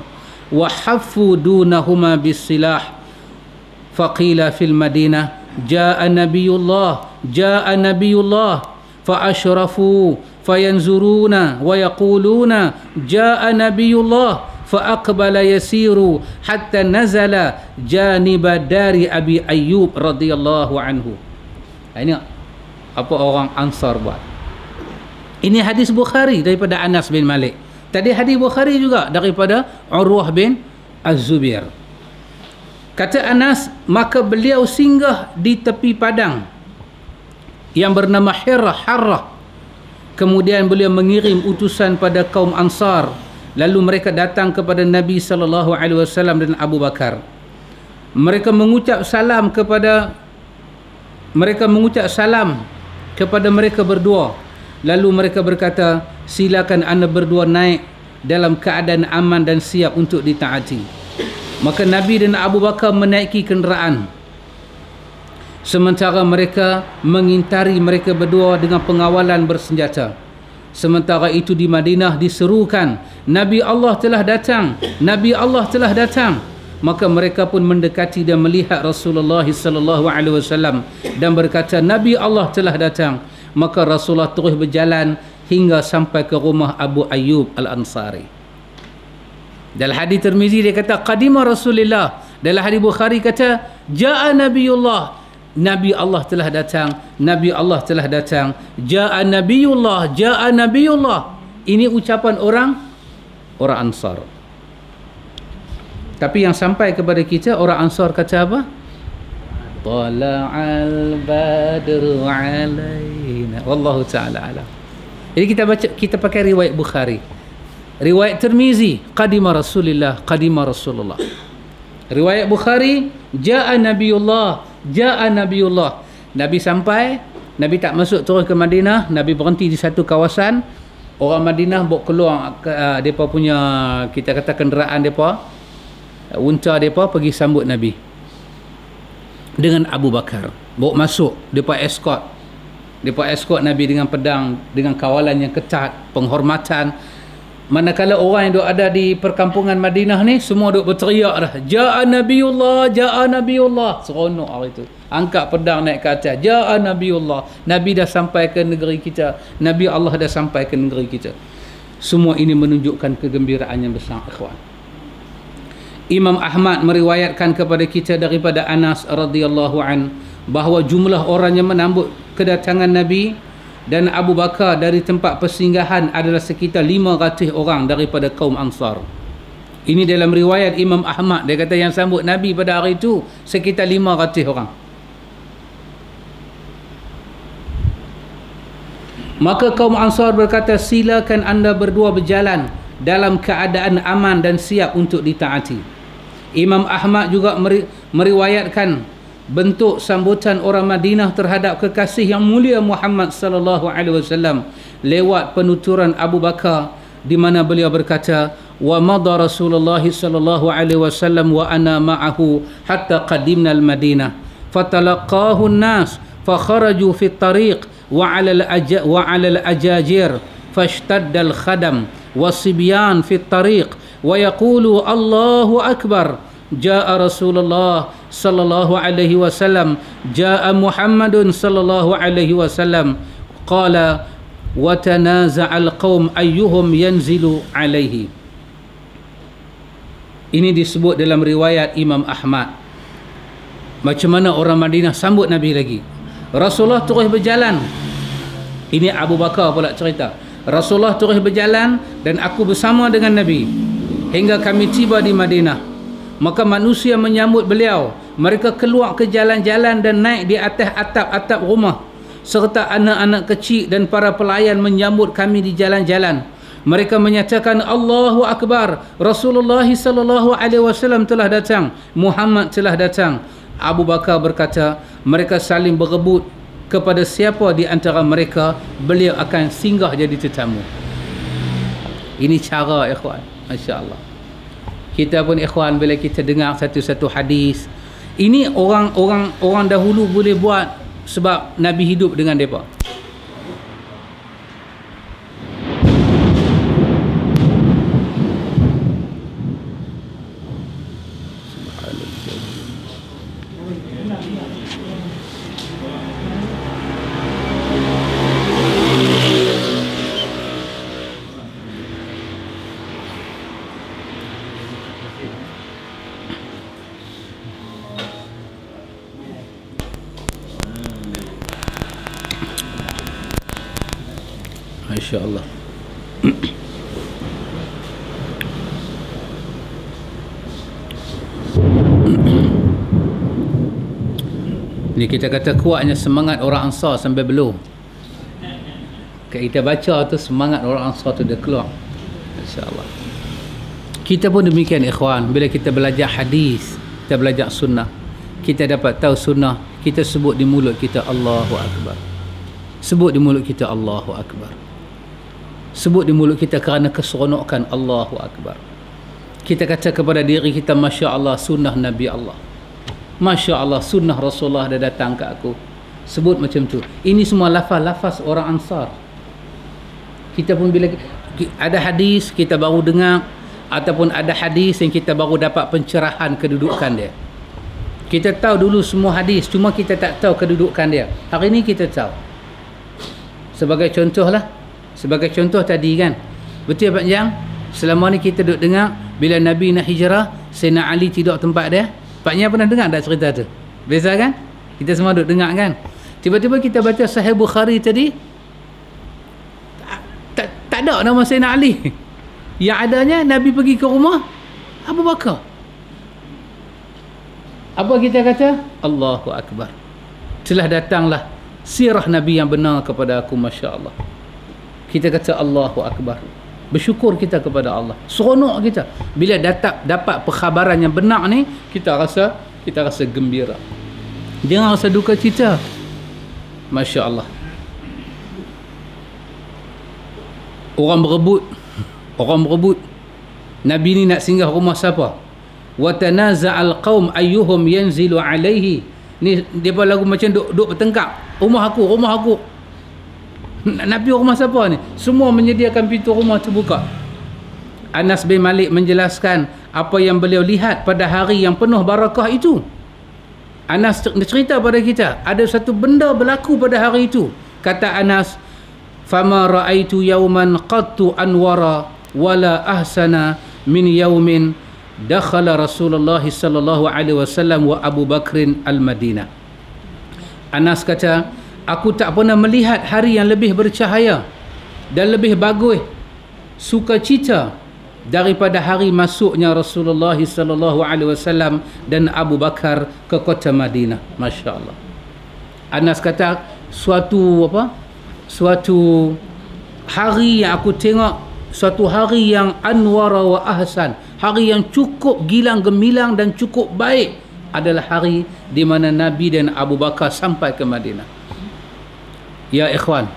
wa haffu dunahuma bis-silah faqila fil madinah ja'a nabiyullah fa ashrafu fayanzuruna wa yaquluna jaa nabiyullah fa aqbala yasiru hatta nazala janiba dari Abi Ayyub radhiyallahu anhu. Ini apa orang Ansar buat. Ini hadis Bukhari daripada Anas bin Malik. Tadi hadis Bukhari juga daripada Urwah bin Az-Zubair. Kata Anas, maka beliau singgah di tepi padang yang bernama Harrah. Kemudian beliau mengirim utusan pada kaum Ansar. Lalu mereka datang kepada Nabi sallallahu alaihi wasallam dan Abu Bakar. Mereka mengucap salam kepada mereka berdua. Lalu mereka berkata, silakan anda berdua naik dalam keadaan aman dan siap untuk ditaati. Maka Nabi dan Abu Bakar menaiki kenderaan. Sementara mereka mengintari mereka berdua dengan pengawalan bersenjata. Sementara itu di Madinah diserukan, Nabi Allah telah datang, Nabi Allah telah datang. Maka mereka pun mendekati dan melihat Rasulullah sallallahu alaihi wasallam dan berkata, Nabi Allah telah datang. Maka Rasulullah terus berjalan hingga sampai ke rumah Abu Ayyub Al-Ansari. Dalam hadis Tirmizi dia kata qadima Rasulullah. Dalam hadis Bukhari kata jaa Nabiyullah, Nabi Allah telah datang, Nabi Allah telah datang. Jaa Nabiyullah, jaa Nabiyullah. Ini ucapan orang Ansar. Tapi yang sampai kepada kita, orang Ansar kata apa? Tala'al badru alaina. Wallahu ta'ala alam. Jadi kita pakai riwayat Bukhari. Riwayat Tirmizi, qadima Rasulullah, qadima Rasulullah. Riwayat Bukhari, jaa Nabiyullah, jaa Nabiyullah. Nabi sampai, Nabi tak masuk terus ke Madinah, Nabi berhenti di satu kawasan. Orang Madinah bawa keluar depa punya, kita kata kenderaan depa, unta depa pergi sambut Nabi dengan Abu Bakar. Bawa masuk, depa escort. Mereka escort Nabi dengan pedang, dengan kawalan yang ketat, penghormatan. Manakala orang yang ada di perkampungan Madinah ni semua duk berteriak dah, Ja'a Nabiullah, Ja'a Nabiullah. Seronok hari itu. Angkat pedang naik ke atas, Ja'a Nabiullah. Nabi dah sampai ke negeri kita. Nabi Allah dah sampai ke negeri kita. Semua ini menunjukkan kegembiraan yang besar, ikhwan. Imam Ahmad meriwayatkan kepada kita daripada Anas radhiyallahu an bahawa jumlah orang yang menambut kedatangan Nabi dan Abu Bakar dari tempat persinggahan adalah sekitar 500 orang daripada kaum Ansar. Ini dalam riwayat Imam Ahmad. Dia kata yang sambut Nabi pada hari itu sekitar 500 orang. Maka kaum Ansar berkata, silakan anda berdua berjalan dalam keadaan aman dan siap untuk ditaati. Imam Ahmad juga meriwayatkan bentuk sambutan orang Madinah terhadap kekasih yang mulia Muhammad sallallahu alaihi wasallam lewat penuturan Abu Bakar, di mana beliau berkata, wa madha Rasulullah sallallahu alaihi wasallam wa ana ma'ahu hatta qadimna al-Madinah fatalaqahu an-nas fakharaju fi at-tariq wa 'ala al-ajajir fashtadda al-khadam wasibyan fi at-tariq wa yaqulu Allahu akbar. Ja'a Rasulullah sallallahu alaihi wasallam, ja'a Muhammadun sallallahu alaihi wasallam, qala wa tanaza'al qaum ayyuhum yanzilu alaihi. Ini disebut dalam riwayat Imam Ahmad. Macam mana orang Madinah sambut Nabi lagi. Rasulullah terus berjalan. Ini Abu Bakar pula cerita. Rasulullah terus berjalan dan aku bersama dengan Nabi hingga kami tiba di Madinah. Maka manusia menyambut beliau. Mereka keluar ke jalan-jalan dan naik di atas atap-atap rumah, serta anak-anak kecil dan para pelayan menyambut kami di jalan-jalan. Mereka menyatakan Allahu Akbar, Rasulullah sallallahu alaihi wasallam telah datang, Muhammad telah datang. Abu Bakar berkata, mereka saling berebut kepada siapa di antara mereka beliau akan singgah jadi tetamu. Ini cara, ikhwan, masya-Allah. Kita pun, ikhwan, bila kita dengar satu-satu hadis, ini orang dahulu boleh buat sebab Nabi hidup dengan mereka. InsyaAllah. Ini kita kata kuatnya semangat orang Ansar sampai belum. Kita baca tu semangat orang Ansar tu dia keluar. InsyaAllah. Kita pun demikian, ikhwan. Bila kita belajar hadis, kita belajar sunnah, kita dapat tahu sunnah, kita sebut di mulut kita Allahu Akbar. Sebut di mulut kita Allahu Akbar. Sebut di mulut kita kerana keseronokan Allahu Akbar. Kita kata kepada diri kita, Masya Allah, sunnah Nabi Allah. Masya Allah, sunnah Rasulullah dah datang ke aku. Sebut macam tu. Ini semua lafaz-lafaz orang Ansar. Kita pun bila ada hadis kita baru dengar, ataupun ada hadis yang kita baru dapat pencerahan kedudukan dia. Kita tahu dulu semua hadis, cuma kita tak tahu kedudukan dia. Hari ini kita tahu. Sebagai contoh lah, sebagai contoh tadi kan, betul Pak Jang, selama ni kita duduk dengar bila Nabi nak hijrah, Sayyidina Ali tidur tempat dia. Pak Jang pernah dengar tak cerita tu? Biasa kan? Kita semua duduk dengar kan? Tiba-tiba kita baca Sahih Bukhari tadi, tak ada nama Sayyidina Ali. Yang adanya Nabi pergi ke rumah Abu Bakar. Apa kita kata? Allahu Akbar. Telah datanglah sirah Nabi yang benar kepada aku, Masya Allah. Kita kata Allahu Akbar. Bersyukur kita kepada Allah. Seronok kita. Bila dapat perkhabaran yang benar ni, kita rasa gembira. Jangan rasa duka cita. Masya Allah. Orang berebut. Nabi ni nak singgah rumah siapa? Wa tanaza'al qaum ayyuhum yanzilu alaihi. Ni depa lagu macam duk bertengkar. Rumah aku. Nabi rumah siapa ni? Semua menyediakan pintu rumah terbuka. Anas bin Malik menjelaskan apa yang beliau lihat pada hari yang penuh barakah itu. Anas cerita pada kita, ada satu benda berlaku pada hari itu. Kata Anas, fama ra'aitu yawman qattu anwara wala ahsana min yawmin dakhala Rasulullah sallallahu alaihi wasallam wa Abu Bakrin al-Madinah. Anas kata, aku tak pernah melihat hari yang lebih bercahaya dan lebih bagus sukacita daripada hari masuknya Rasulullah sallallahu alaihi wasallam dan Abu Bakar ke kota Madinah. Masya-Allah. Anas kata, suatu hari yang aku tengok, suatu hari yang anwara wa ahsan, hari yang cukup gilang gemilang dan cukup baik adalah hari di mana Nabi dan Abu Bakar sampai ke Madinah. Ya ikhwan,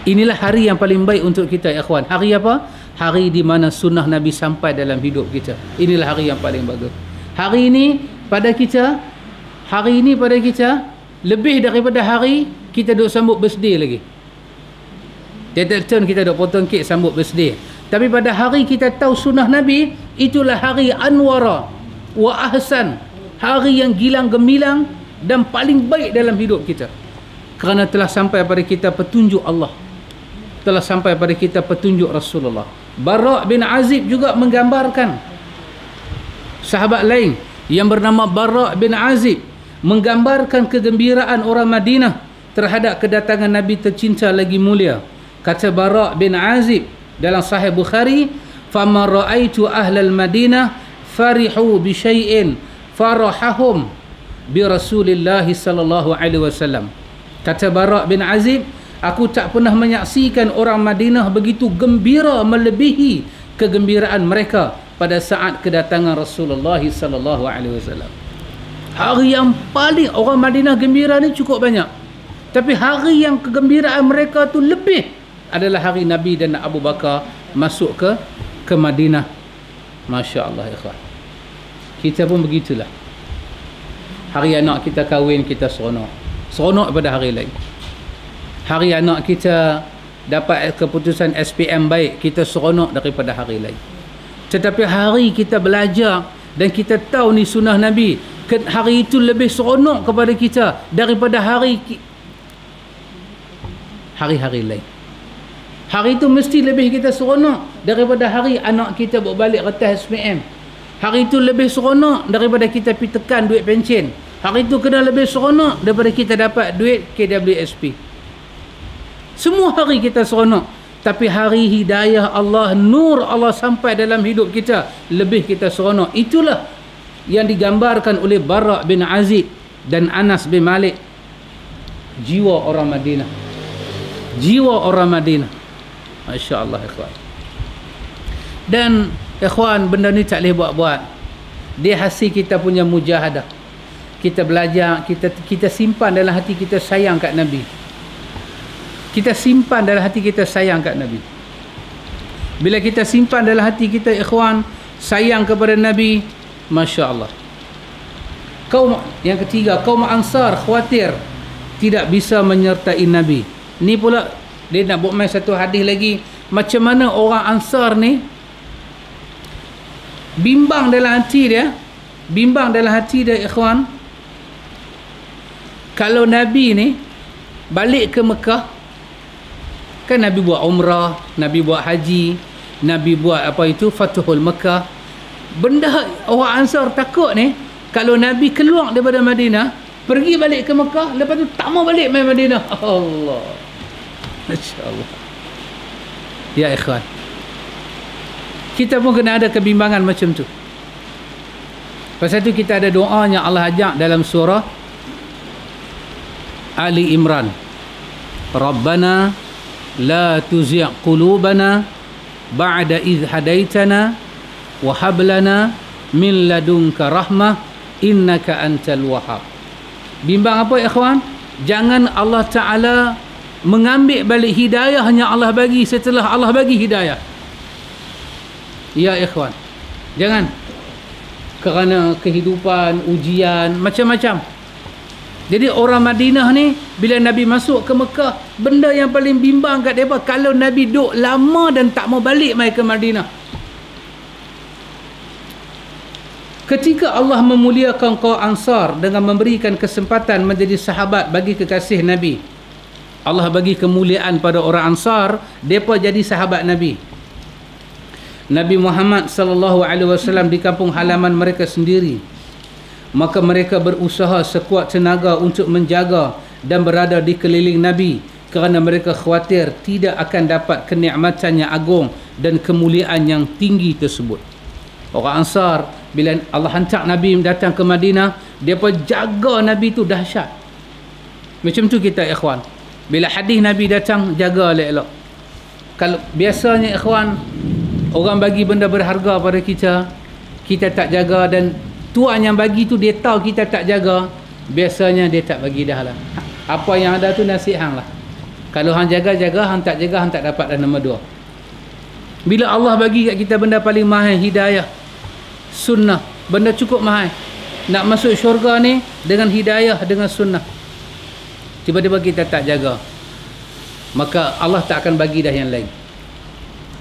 inilah hari yang paling baik untuk kita ikhwan. Hari apa? Hari di mana sunnah Nabi sampai dalam hidup kita. Inilah hari yang paling bagus. Hari ini pada kita lebih daripada hari kita duk sambut birthday lagi. Tiap-tiap tahun kita duk potong kek sambut birthday. Tapi pada hari kita tahu sunnah Nabi, itulah hari anwara wa ahsan, hari yang gilang gemilang dan paling baik dalam hidup kita. Kerana telah sampai pada kita petunjuk Allah, telah sampai pada kita petunjuk Rasulullah. Bara' bin Azib juga menggambarkan, sahabat lain yang bernama Bara' bin Azib menggambarkan kegembiraan orang Madinah terhadap kedatangan Nabi tercinta lagi mulia. Kata Bara' bin Azib dalam Sahih Bukhari, fama ra'aitu ahlal Madinah farihu bi syai'in farahahum bi Rasulillah sallallahu alaihi wasallam. Kata Bara' bin Azib, aku tak pernah menyaksikan orang Madinah begitu gembira melebihi kegembiraan mereka pada saat kedatangan Rasulullah sallallahu alaihi wasallam. Hari yang paling orang Madinah gembira ni cukup banyak, tapi hari yang kegembiraan mereka tu lebih adalah hari Nabi dan Abu Bakar masuk ke Madinah. Masya Allah ikhwan. Kita pun begitulah. Hari anak kita kahwin, kita seronok pada hari lain. Hari anak kita dapat keputusan SPM baik, kita seronok daripada hari lain. Tetapi hari kita belajar dan kita tahu ni sunnah Nabi, hari itu lebih seronok kepada kita daripada hari-hari lain. Hari itu mesti lebih kita seronok daripada hari anak kita bawa balik retas SPM. Hari itu lebih seronok daripada kita pergi tekan duit pencen. Hari itu kena lebih seronok daripada kita dapat duit KWSP. Semua hari kita seronok, tapi hari hidayah Allah, nur Allah sampai dalam hidup kita, lebih kita seronok. Itulah yang digambarkan oleh Bara' bin Azib dan Anas bin Malik. Jiwa orang Madinah, jiwa orang Madinah. Masya Allah ikhwan. Dan ikhwan, benda ni tak boleh buat-buat. Dia hasil kita punya mujahadah. Kita belajar, kita simpan dalam hati kita sayang kat Nabi. Kita simpan dalam hati kita sayang kat Nabi. Bila kita simpan dalam hati kita ikhwan sayang kepada Nabi, Masya Allah. Kaum yang ketiga, kaum Ansar khawatir tidak bisa menyertai Nabi. Ni pula dia nak buat main satu hadis lagi, macam mana orang Ansar ni bimbang dalam hati dia, ikhwan, kalau Nabi ni balik ke Mekah, kan Nabi buat umrah, Nabi buat haji, Nabi buat Fathul Mekah. Benda orang Ansar takut ni, kalau Nabi keluar daripada Madinah, pergi balik ke Mekah, lepas tu tak mau balik main Madinah. Allah, Masya Allah. Ya ikhwan, kita pun kena ada kebimbangan macam tu. Pasal tu kita ada doa yang Allah ajak dalam surah Ali Imran. Rabbana la tuzigh qulubana ba'da idh hadaitana wa hab lana min ladunka rahmah innaka antal wahhab. Bimbang apa ikhwan? Jangan Allah Ta'ala mengambil balik hidayah yang Allah bagi setelah Allah bagi hidayah. Ya ikhwan, jangan kerana kehidupan, ujian, macam-macam. Jadi orang Madinah ni bila Nabi masuk ke Mekah, benda yang paling bimbang kat mereka kalau Nabi duduk lama dan tak mau balik mai ke Madinah. Ketika Allah memuliakan kaum Ansar dengan memberikan kesempatan menjadi sahabat bagi kekasih Nabi, Allah bagi kemuliaan pada orang Ansar, mereka jadi sahabat Nabi. Nabi Muhammad sallallahu alaihi wasallam di kampung halaman mereka sendiri, maka mereka berusaha sekuat tenaga untuk menjaga dan berada di keliling Nabi kerana mereka khawatir tidak akan dapat kenikmatan yang agung dan kemuliaan yang tinggi tersebut. Orang Ansar bila Allah hantar Nabi datang ke Madinah, mereka jaga Nabi tu dahsyat. Macam tu kita ikhwan, bila hadis Nabi datang, jaga elok-elok. Kalau biasanya ikhwan, orang bagi benda berharga pada kita, kita tak jaga, dan tuan yang bagi tu dia tahu kita tak jaga, biasanya dia tak bagi dah lah. Apa yang ada tu nasib hang lah. Kalau hang jaga-jaga, hang tak jaga, hang tak dapat dah nombor 2. Bila Allah bagi kat kita benda paling mahal, hidayah, sunnah, benda cukup mahal. Nak masuk syurga ni dengan hidayah, dengan sunnah, tiba-tiba kita tak jaga, maka Allah tak akan bagi dah yang lain.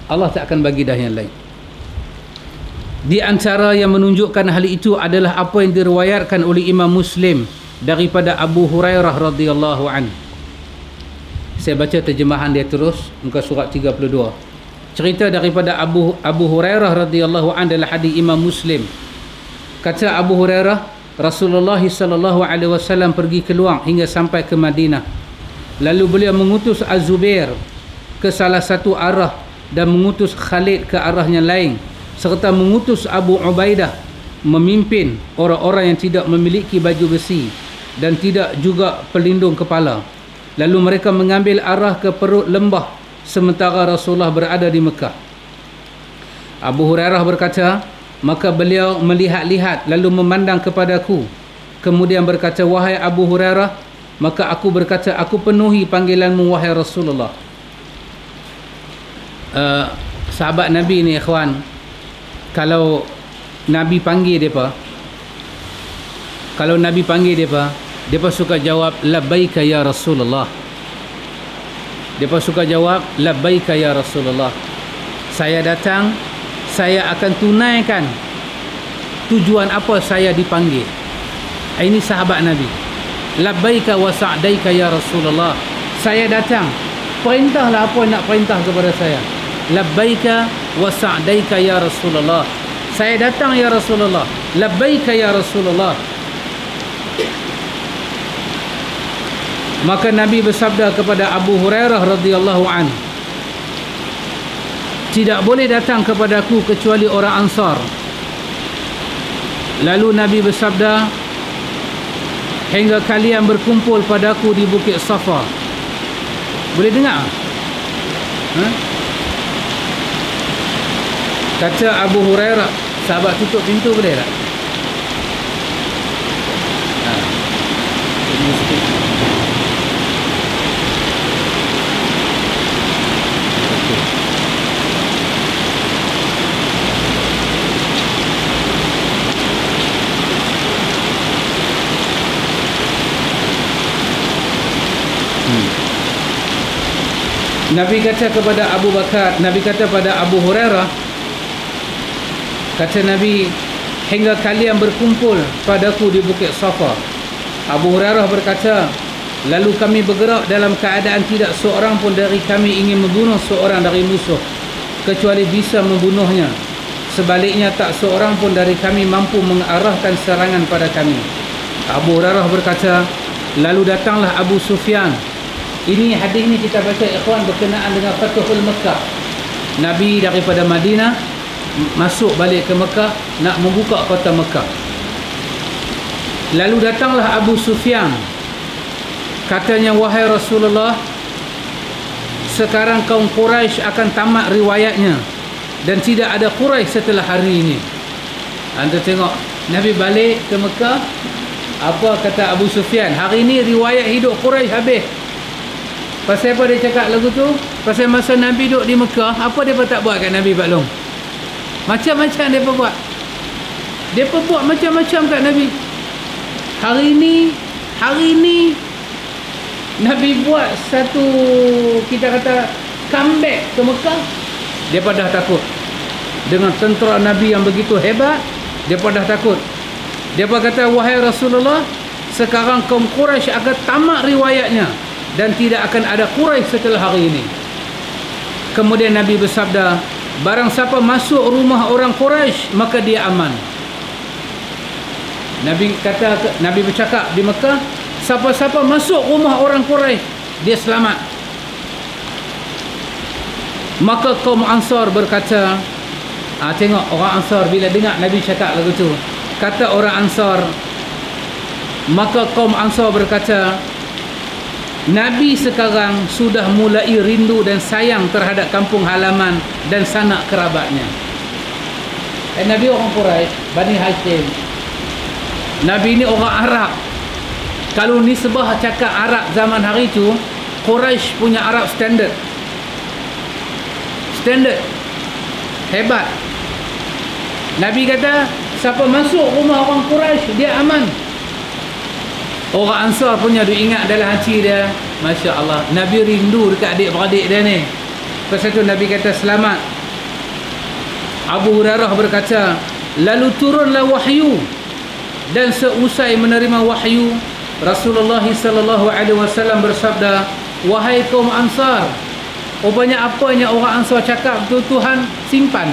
Allah tak akan bagi dah yang lain. Di antara yang menunjukkan hal itu adalah apa yang diriwayatkan oleh Imam Muslim daripada Abu Hurairah radhiyallahu anhu. Saya baca terjemahan dia terus, muka surat 32. Cerita daripada Abu Hurairah radhiyallahu anhu adalah hadis Imam Muslim. Kata Abu Hurairah, Rasulullah sallallahu alaihi wasallam pergi keluar hingga sampai ke Madinah. Lalu beliau mengutus Az-Zubair ke salah satu arah dan mengutus Khalid ke arah yang lain, serta mengutus Abu Ubaidah memimpin orang-orang yang tidak memiliki baju besi dan tidak juga pelindung kepala. Lalu mereka mengambil arah ke perut lembah sementara Rasulullah berada di Mekah. Abu Hurairah berkata, maka beliau melihat-lihat lalu memandang kepadaku, kemudian berkata, wahai Abu Hurairah. Maka aku berkata, aku penuhi panggilanmu wahai Rasulullah. Sahabat Nabi ni ikhwan, kalau Nabi panggil mereka, kalau Nabi panggil mereka suka jawab labbaika ya Rasulullah. Mereka suka jawab labbaika ya Rasulullah. Saya datang, saya akan tunaikan tujuan apa saya dipanggil. Ini sahabat Nabi. Labbaika wa sa'daika ya Rasulullah. Saya datang, perintahlah apa nak perintah kepada saya. Labbaika wa sa'daika ya Rasulullah. Saya datang ya Rasulullah. Labbaika ya Rasulullah. Maka Nabi bersabda kepada Abu Hurairah radhiyallahu anhu, tidak boleh datang kepadaku kecuali orang Ansar. Lalu Nabi bersabda, hingga kalian berkumpul padaku di Bukit Safa. Boleh dengar? Kata Abu Hurairah, sahabat tutup pintu boleh tak? Nabi kata kepada Abu Bakar, Nabi kata pada Abu Hurairah, kata Nabi, hingga kalian berkumpul padaku di Bukit Safa. Abu Hurairah berkata, lalu kami bergerak dalam keadaan tidak seorang pun dari kami ingin membunuh seorang dari musuh kecuali bisa membunuhnya. Sebaliknya tak seorang pun dari kami mampu mengarahkan serangan pada kami. Abu Hurairah berkata, lalu datanglah Abu Sufyan. Ini hadis ni kita baca ikhwan berkenaan dengan Fathul Mekah. Nabi daripada Madinah masuk balik ke Mekah, nak membuka kota Mekah. Lalu datanglah Abu Sufyan. Katanya, wahai Rasulullah, sekarang kaum Quraisy akan tamat riwayatnya dan tidak ada Quraisy setelah hari ini. Anda tengok Nabi balik ke Mekah, apa kata Abu Sufyan? Hari ini riwayat hidup Quraisy habis. Pasal apa dia cakap lagu tu? Pasal masa Nabi duduk di Mekah, apa dia tak buat kat Nabi Pak Long? Macam-macam dia buat. Dia buat macam-macam kat Nabi. Hari ini Hari ni Nabi buat satu, kita kata, comeback ke Mekah. Mereka dah takut. Dengan tentera Nabi yang begitu hebat, mereka dah takut. Mereka kata, wahai Rasulullah, sekarang kaum Quraisy akan tamat riwayatnya dan tidak akan ada Quraisy setelah hari ini. Kemudian Nabi bersabda, barang siapa masuk rumah orang Quraisy, maka dia aman. Nabi bercakap di Mekah, siapa-siapa masuk rumah orang Quraisy, dia selamat. Maka kaum Ansar berkata, tengok orang Ansar bila dengar Nabi cakap lagu tu, kata orang Ansar, maka kaum Ansar berkata, Nabi sekarang sudah mulai rindu dan sayang terhadap kampung halaman dan sanak kerabatnya. Nabi orang Quraisy, Bani Hashim. Nabi ni orang Arab. Kalau nisbah cakap Arab zaman hari tu, Quraisy punya Arab standard. Hebat. Nabi kata, siapa masuk rumah orang Quraisy, dia aman. Orang Ansar punya dia ingat dalam hati dia, Masya Allah, Nabi rindu dekat adik-beradik dia ni. Lepas tu Nabi kata selamat. Abu Hurairah berkata, lalu turunlah wahyu, dan seusai menerima wahyu, Rasulullah SAW bersabda, wahai kaum Ansar, rupanya apa yang orang Ansar cakap tu Tuhan simpan.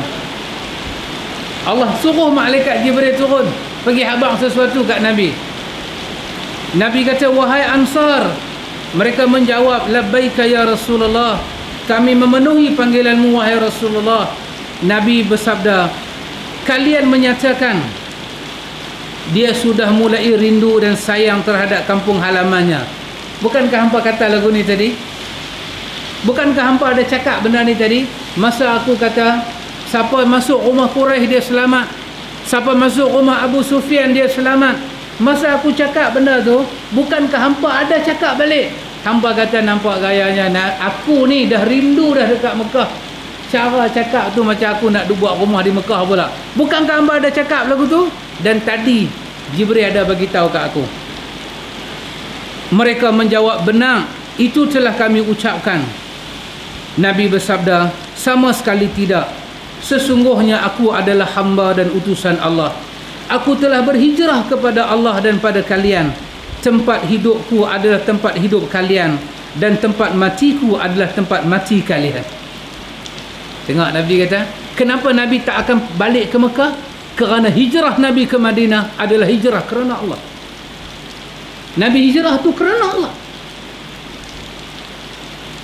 Allah suruh malaikat Jibril turun pergi habaq sesuatu kat Nabi. Nabi kata, wahai Ansar. Mereka menjawab, labbaika ya Rasulullah, kami memenuhi panggilanmu wahai Rasulullah. Nabi bersabda, kalian menyatakan dia sudah mulai rindu dan sayang terhadap kampung halamannya. Bukankah hampa kata lagu ni tadi? Bukankah hampa ada cakap benda ni tadi? Masa aku kata, siapa masuk rumah Quraisy dia selamat, siapa masuk rumah Abu Sufyan dia selamat. Masa aku cakap benda tu, bukankah hampa ada cakap balik? Hampa kata, nampak gayanya, aku ni dah rindu dah dekat Mekah. Cara cakap tu macam aku nak buat rumah di Mekah pula. Bukankah hampa ada cakap lagu tu? Dan tadi Jibril ada bagi tahu kat aku. Mereka menjawab, benar, itu telah kami ucapkan. Nabi bersabda, sama sekali tidak. Sesungguhnya aku adalah hamba dan utusan Allah. Aku telah berhijrah kepada Allah dan pada kalian. Tempat hidupku adalah tempat hidup kalian, dan tempat matiku adalah tempat mati kalian. Tengok Nabi kata, kenapa Nabi tak akan balik ke Mekah? Kerana hijrah Nabi ke Madinah adalah hijrah kerana Allah. Nabi hijrah tu kerana Allah.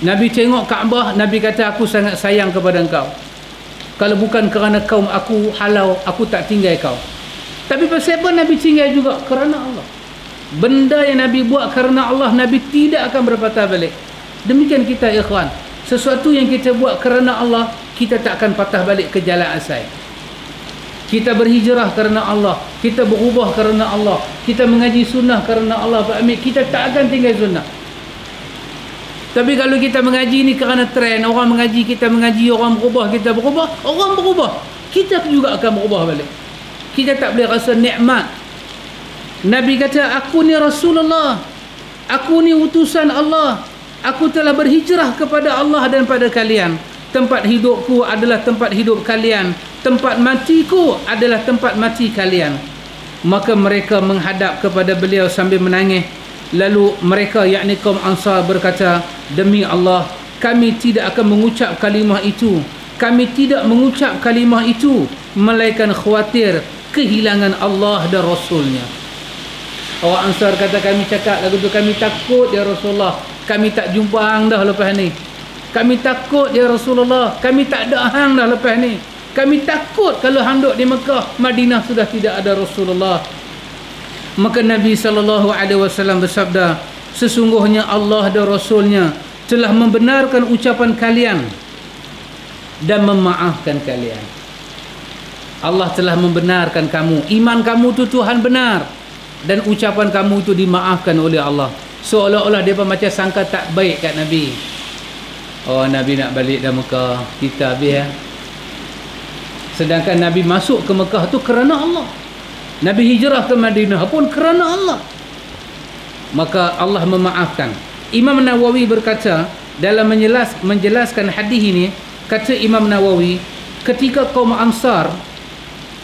Nabi tengok Kaabah, Nabi kata, aku sangat sayang kepada engkau. Kalau bukan kerana kaum aku halau, aku tak tinggal kau. Tapi pasal apa Nabi tinggal juga? Kerana Allah. Benda yang Nabi buat kerana Allah, Nabi tidak akan berpatah balik. Demikian kita ikhwan, sesuatu yang kita buat kerana Allah, kita tak akan patah balik ke jalan asal. Kita berhijrah kerana Allah, kita berubah kerana Allah, kita mengaji sunnah kerana Allah, kita tak akan tinggal sunnah. Tapi kalau kita mengaji ni kerana trend, orang mengaji, kita mengaji, orang berubah, kita berubah, orang berubah, kita juga akan berubah balik. Kita tak boleh rasa nikmat. Nabi kata, aku ni Rasulullah, aku ni utusan Allah, aku telah berhijrah kepada Allah dan pada kalian. Tempat hidupku adalah tempat hidup kalian, tempat matiku adalah tempat mati kalian. Maka mereka menghadap kepada beliau sambil menangis. Lalu mereka, yakni kaum Ansar, berkata, demi Allah, kami tidak akan mengucap kalimah itu. Kami tidak mengucap kalimah itu melainkan khawatir kehilangan Allah dan Rasulnya. Orang Ansar kata, kami cakap lagu tu, kami takut ya Rasulullah, kami tak jumpa hang dah lepas ni. Kami takut ya Rasulullah, kami tak ada hang dah lepas ni. Kami takut kalau hang duduk di Mekah, Madinah sudah tidak ada Rasulullah. Maka Nabi SAW bersabda, sesungguhnya Allah dan Rasulnya telah membenarkan ucapan kalian dan memaafkan kalian. Allah telah membenarkan kamu, iman kamu tu Tuhan benar, dan ucapan kamu tu dimaafkan oleh Allah. Seolah-olah dia macam sangka tak baik kat Nabi. Oh, Nabi nak balik dah Mekah, kita habis ya. Sedangkan Nabi masuk ke Mekah tu kerana Allah. Nabi hijrah ke Madinah pun kerana Allah. maka Allah memaafkan. Imam Nawawi berkata dalam menjelaskan hadis ini, kata Imam Nawawi, ketika kaum Ansar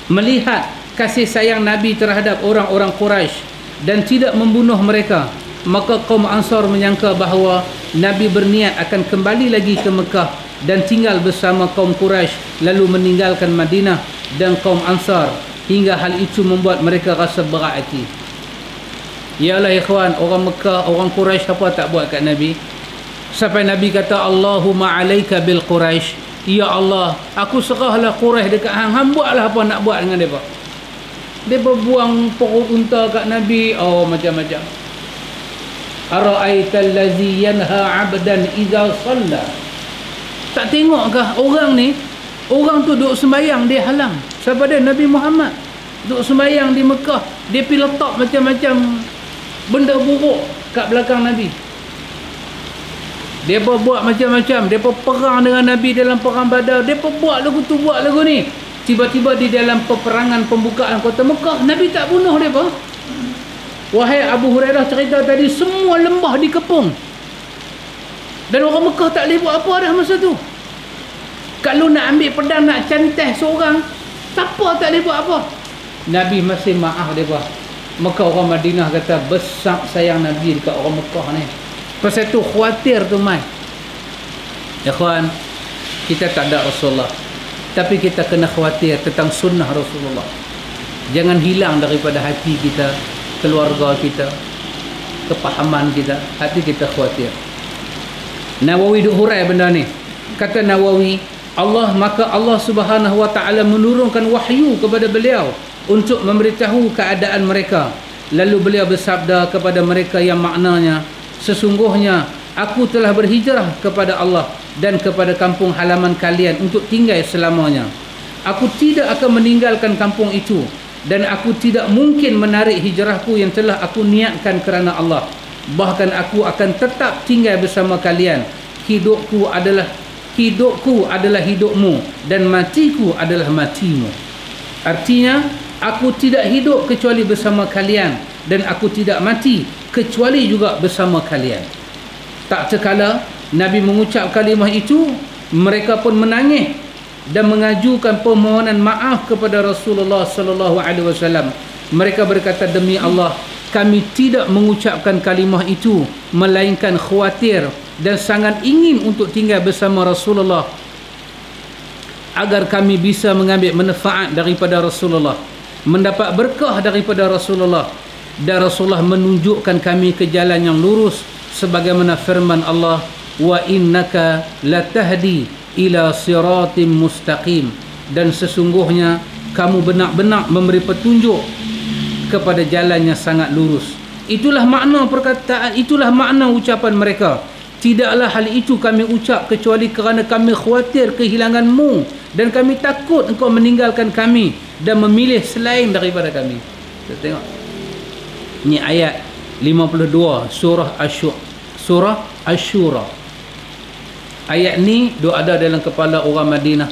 melihat kasih sayang Nabi terhadap orang-orang Quraisy dan tidak membunuh mereka, maka kaum Ansar menyangka bahawa Nabi berniat akan kembali lagi ke Mekah dan tinggal bersama kaum Quraisy lalu meninggalkan Madinah dan kaum Ansar, hingga hal itu membuat mereka rasa berat hati. Yalah ikhwan, orang Mekah, orang Quraisy apa tak buat kat Nabi? Sampai Nabi kata, Allahumma alaika bil Quraisy, ya Allah, aku serahlah Quraisy dekat hang, hang buatlah apa nak buat dengan mereka. Mereka buang perut unta kat Nabi, oh macam-macam. Ara'aital ladzi yanha 'abdan idza shalla. Tak tengokkah orang ni, orang tu duduk sembahyang dia halang. Siapa dia? Nabi Muhammad duduk sembahyang di Mekah, dia pergi letak macam-macam benda buruk kat belakang Nabi. Dia buat macam-macam, dia perang dengan Nabi dalam perang Badar, dia buat lagu tu, buat lagu ni. Tiba-tiba di dalam peperangan pembukaan kota Mekah, Nabi tak bunuh mereka. Wahai Abu Hurairah cerita tadi, semua lembah dikepung dan orang Mekah tak boleh buat apa dah masa tu. Kalau nak ambil pedang nak cantai seorang, siapa tak boleh buat apa? Nabi masih maaf mereka. Maka orang Madinah kata, besar sayang Nabi dekat orang Mekah ni. Pasal tu khawatir tu mai. Ya kawan, kita tak ada Rasulullah, tapi kita kena khawatir tentang sunnah Rasulullah. Jangan hilang daripada hati kita, keluarga kita, kepahaman kita, hati kita khawatir. Nawawi duk hurai benda ni. Kata Nawawi, maka Allah Subhanahu wa taala menurunkan wahyu kepada beliau untuk memberitahu keadaan mereka. Lalu beliau bersabda kepada mereka yang maknanya, sesungguhnya aku telah berhijrah kepada Allah dan kepada kampung halaman kalian untuk tinggal selamanya. Aku tidak akan meninggalkan kampung itu, dan aku tidak mungkin menarik hijrahku yang telah aku niatkan kerana Allah. Bahkan aku akan tetap tinggal bersama kalian. Hidupku adalah hidupmu dan matiku adalah matimu. Artinya, aku tidak hidup kecuali bersama kalian, dan aku tidak mati kecuali juga bersama kalian. Tak terkala Nabi mengucap kalimah itu, mereka pun menangis dan mengajukan permohonan maaf kepada Rasulullah sallallahu alaihi wasallam. Mereka berkata, demi Allah, kami tidak mengucapkan kalimah itu melainkan khawatir dan sangat ingin untuk tinggal bersama Rasulullah agar kami bisa mengambil manfaat daripada Rasulullah, mendapat berkah daripada Rasulullah, dan Rasulullah menunjukkan kami ke jalan yang lurus sebagaimana firman Allah, wa innaka latahdi ila siratim mustaqim, dan sesungguhnya kamu benar-benar memberi petunjuk kepada jalan yang sangat lurus. Itulah makna perkataan, itulah makna ucapan mereka. Tidaklah hal itu kami ucap kecuali kerana kami khawatir kehilanganmu dan kami takut engkau meninggalkan kami dan memilih selain daripada kami. Kita tengok. Ini ayat 52 surah Asy-Syura. Ayat ni ada dalam kepala orang Madinah.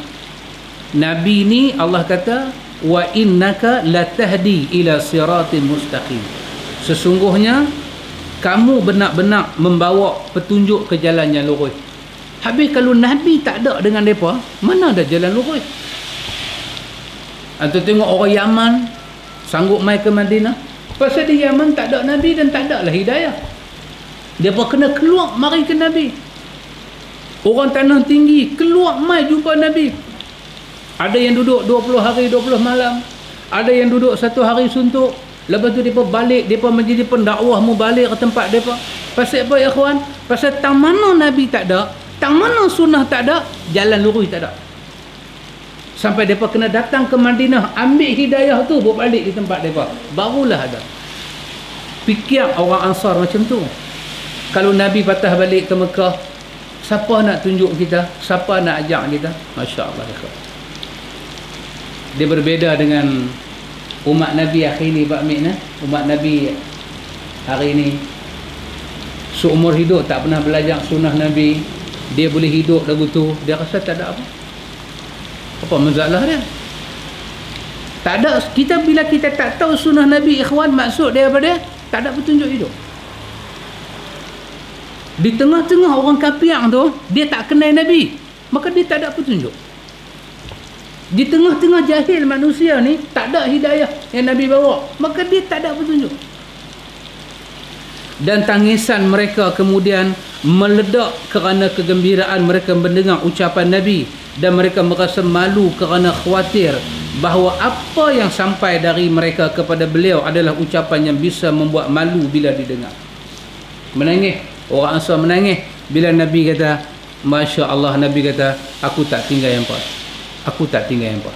Nabi ni Allah kata, wa innaka latahdi ila siratin mustaqim. Sesungguhnya kamu benar-benar membawa petunjuk ke jalan yang lurus. Habis kalau Nabi tak ada dengan mereka, mana ada jalan lurus? Atau tengok orang Yaman sanggup mai ke Madinah, pasal di Yaman tak ada Nabi dan tak ada lah hidayah. Mereka kena keluar mari ke Nabi. Orang tanah tinggi keluar mai jumpa Nabi. Ada yang duduk 20 hari 20 malam, ada yang duduk 1 hari suntuk. Lepas tu mereka balik, mereka menjadi pendakwah mubalik ke tempat mereka. Pasal apa ya kawan? Pasal tang mana Nabi tak ada, tang mana sunnah tak ada, jalan lurus tak ada. Sampai mereka kena datang ke Madinah, ambil hidayah tu, balik di tempat mereka, barulah ada. Fikir orang Ansar macam tu. Kalau Nabi patah balik ke Mekah, siapa nak tunjuk kita? Siapa nak ajak kita? Masya Allah. Dia berbeza dengan umat Nabi akhir ni, Pak Mik, umat Nabi hari ni seumur hidup tak pernah belajar sunnah Nabi. Dia boleh hidup lagu tu, dia rasa tak ada apa masalah dia. Tak ada. Kita bila kita tak tahu sunnah Nabi, ikhwan, maksud dia apa dia? Tak ada petunjuk hidup. Di tengah-tengah orang kafir tu, dia tak kenal Nabi, maka dia tak ada petunjuk. Di tengah-tengah jahil manusia ni, tak ada hidayah yang Nabi bawa, maka dia tak ada petunjuk. Dan tangisan mereka kemudian meledak kerana kegembiraan mereka mendengar ucapan Nabi, dan mereka merasa malu kerana khawatir bahawa apa yang sampai dari mereka kepada beliau adalah ucapan yang bisa membuat malu bila didengar. Menangis, orang Ansar menangis bila Nabi kata, Masya Allah, Nabi kata, aku tak tinggal yang apa, aku tak tinggal yang apa.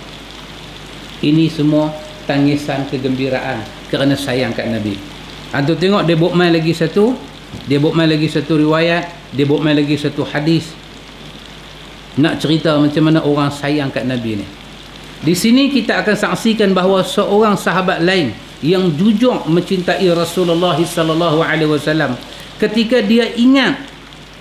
Ini semua tangisan kegembiraan kerana sayang kat Nabi. Antum tengok, dia bawa main lagi satu, dia bawa main lagi satu riwayat, dia bawa main lagi satu hadis, nak cerita macam mana orang sayang kat Nabi ni. Di sini kita akan saksikan bahawa seorang sahabat lain yang jujur mencintai Rasulullah sallallahu alaihi wasallam, ketika dia ingat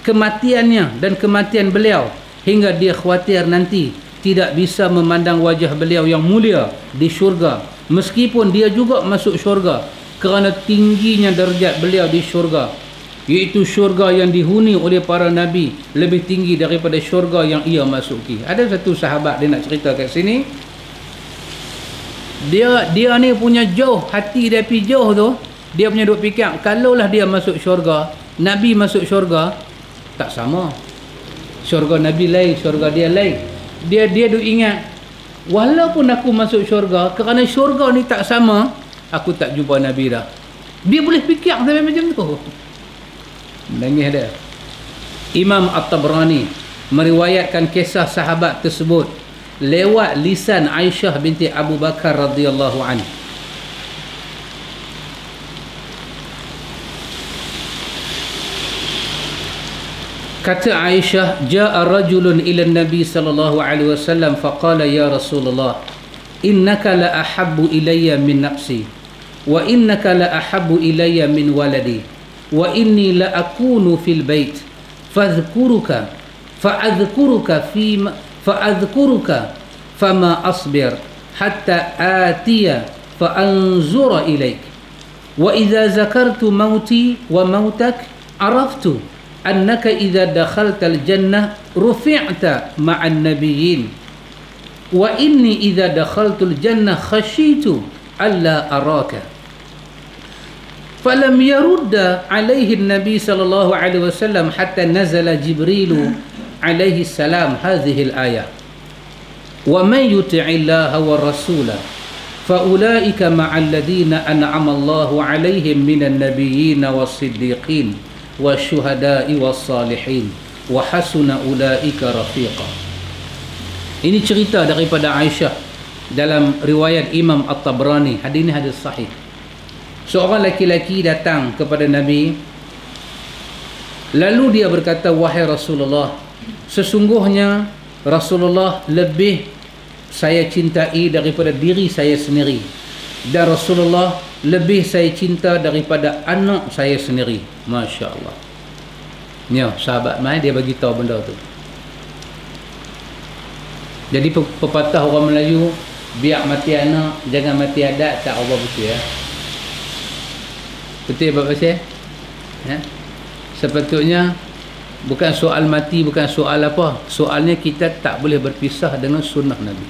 kematiannya dan kematian beliau, hingga dia khawatir nanti tidak bisa memandang wajah beliau yang mulia di syurga, meskipun dia juga masuk syurga, kerana tingginya darjat beliau di syurga, iaitu syurga yang dihuni oleh para nabi, lebih tinggi daripada syurga yang ia masuki. Ada satu sahabat, dia nak cerita kat sini, dia ni punya jauh, hati dia pergi jauh tu, dia punya duk fikir, kalaulah dia masuk syurga, Nabi masuk syurga, tak sama. Syurga Nabi lain, syurga dia lain. Dia duk ingat, walaupun aku masuk syurga, kerana syurga ni tak sama, aku tak jumpa Nabi dah. Dia boleh fikir sampai macam tu. Menangis dia. Imam At-Tabrani meriwayatkan kisah sahabat tersebut lewat lisan Aisyah binti Abu Bakar radhiyallahu anhu. Kata Aisyah, ja'a rajulun ila Nabi sallallahu alaihi wasallam faqala ya Rasulullah, innaka la ahabbu ilayya min nafsi wa innaka la ahabbu ilayya min waladi wa inni la akunu fil bait fadhkuruka fa'adhkuruka fama asbir hatta atiya fa'anzura ilaik wa idza zakartu mauti wa mautak araftu annaka idza dakhaltal jannah rufi'ta ma'an nabiyyin wa inni idza dakhaltul jannah khashitu alla araka. Falam yarudda alaihi Nabi sallallahu alaihi wasallam hatta nazala Jibril alaihi salam hadhihi al-ayah. Wa man yuti'illaha wa rasulahu fa ulaika ma'al ladina an'ama Allahu alaihim minan nabiyyin was-siddiqin wasyuhada'i was-salihin wa hasuna ulaika rafiqa. Ini cerita daripada Aisyah dalam riwayat Imam At-Tabrani. Hadis ini hadis sahih. Seorang laki-laki datang kepada Nabi, lalu dia berkata, wahai Rasulullah, sesungguhnya Rasulullah lebih saya cintai daripada diri saya sendiri, dan Rasulullah lebih saya cinta daripada anak saya sendiri. Masya Allah. Ya, sahabat mai dia bagi tahu benda tu. Jadi pepatah orang Melayu, biar mati anak jangan mati adat, tak apa betul ya. Betul Bapak saya? Ya? Sepatutnya bukan soal mati, bukan soal apa, soalnya kita tak boleh berpisah dengan sunnah Nabi.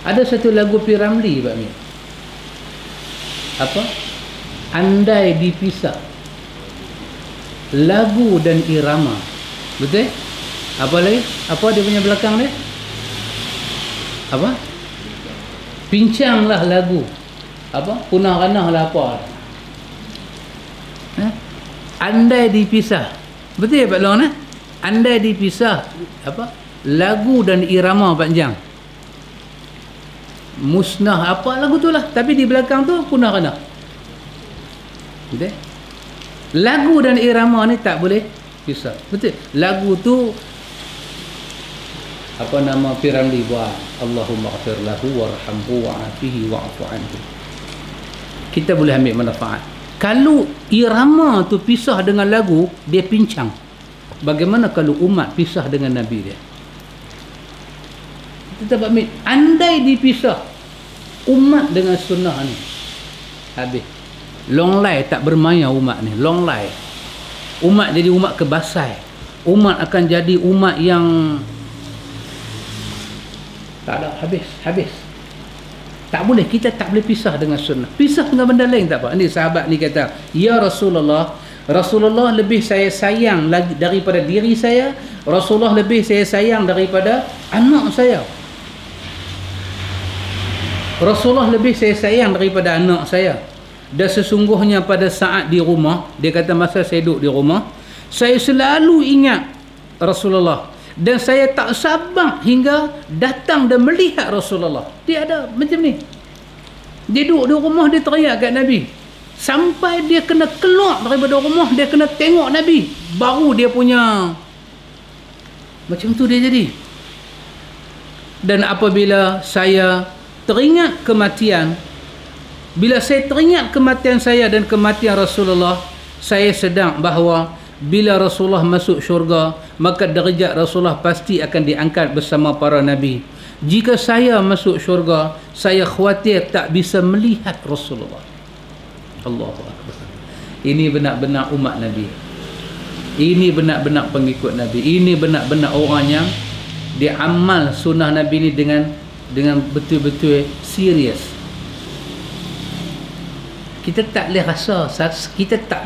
Ada satu lagu P. Ramlee Pak Mir, apa? Andai dipisah lagu dan irama. Betul? Apa lagi? Apa dia punya belakang dia? Apa? Pincanglah lagu. Apa? Punah ranahlah apa? Andai dipisah. Betul ya Pak Long? Andai dipisah apa? Lagu dan irama panjang, musnah apa lagu tu lah, tapi di belakang tu punah ranah. Betul? Lagu dan irama ni tak boleh pisah. Betul? Lagu tu apa nama P. Ramlee buat, Allahumma ghafir lahu warhamhu wa'afihi wa'fu anhu. Kita boleh ambil manfaat. Kalau irama tu pisah dengan lagu, dia pincang. Bagaimana kalau umat pisah dengan Nabi dia? Kita ambil, andai dipisah umat dengan sunnah ni, habis. Long life tak bermaya umat ni, long life. Umat jadi umat kebasai. Umat akan jadi umat yang tak ada habis. Tak boleh, kita tak boleh pisah dengan sunnah. Pisah dengan benda lain tak apa. Ini sahabat ni kata, ya Rasulullah, Rasulullah lebih saya sayang lagi daripada diri saya. Rasulullah lebih saya sayang daripada anak saya. Rasulullah lebih saya sayang daripada anak saya. Dan sesungguhnya pada saat di rumah, dia kata masa saya duduk di rumah, saya selalu ingat Rasulullah. Dan saya tak sabar hingga datang dan melihat Rasulullah. Dia ada macam ni. Dia duduk di rumah, dia teriak kat Nabi. Sampai dia kena keluar daripada rumah, dia kena tengok Nabi. Baru dia punya... Macam tu dia jadi. Dan apabila saya teringat kematian, bila saya teringat kematian saya dan kematian Rasulullah, saya sedang bahawa bila Rasulullah masuk syurga, maka derajat Rasulullah pasti akan diangkat bersama para Nabi. Jika saya masuk syurga, saya khawatir tak bisa melihat Rasulullah. Allahu Akbar. Ini benar-benar umat Nabi. Ini benar-benar pengikut Nabi. Ini benar-benar orang yang dia amal sunnah Nabi ni dengan betul-betul serius. Kita tak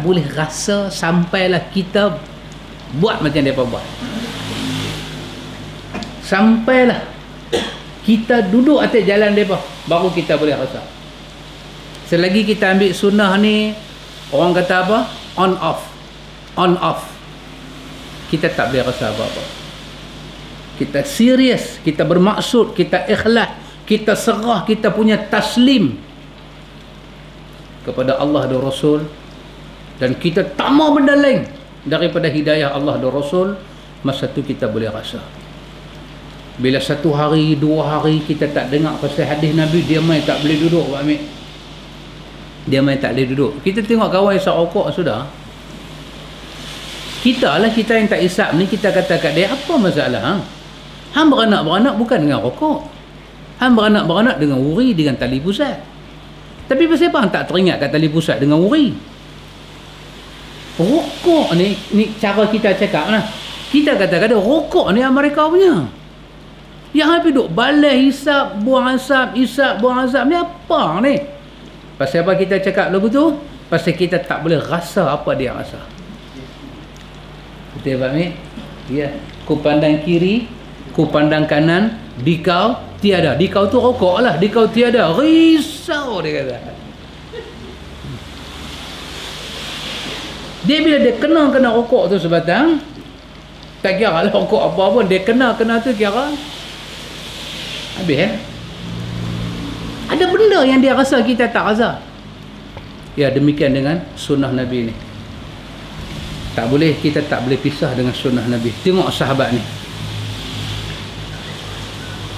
boleh rasa sampailah kita buat macam mereka buat. Sampailah kita duduk atas jalan mereka, baru kita boleh rasa. Selagi kita ambil sunnah ni, orang kata apa? On off. Kita tak boleh rasa apa-apa. Kita serius, kita bermaksud, kita ikhlas, kita serah, kita punya taslim kepada Allah dan Rasul, dan kita tak mau benda lain daripada hidayah Allah dan Rasul, masa tu kita boleh rasa. Bila 1 hari, 2 hari kita tak dengar pasal hadis Nabi, dia main tak boleh duduk, Pak Amir. Dia main tak boleh duduk. Kita tengok kawan isap rokok sudah. Kita yang tak isap ni, kita kata kat dia, apa masalah? Hang beranak-beranak bukan dengan rokok. Hang beranak-beranak dengan uri, dengan tali pusat. Tapi pasal apa tak teringat kat tali pusat dengan uri? Rokok ni cara kita cakap lah. Kita kata-kata rokok ni mereka punya. Yang habis duduk balai hisap, buang asap, buang asap ni apa ni? Pasal apa kita cakap lagu tu? Pasal kita tak boleh rasa apa dia rasa. Betul Pak Amir? Ya. Ku pandang kiri, ku pandang kanan, di kau tiada. Di kau tu rokok lah, di kau tiada. Risau dia kata. Dia bila dia kena rokok tu sebatang, tak kira lah rokok apa pun, dia kena tu kira habis Ada benda yang dia rasa kita tak rasa. Ya, demikian dengan sunnah Nabi ni. Kita tak boleh pisah dengan sunnah Nabi. Tengok sahabat ni.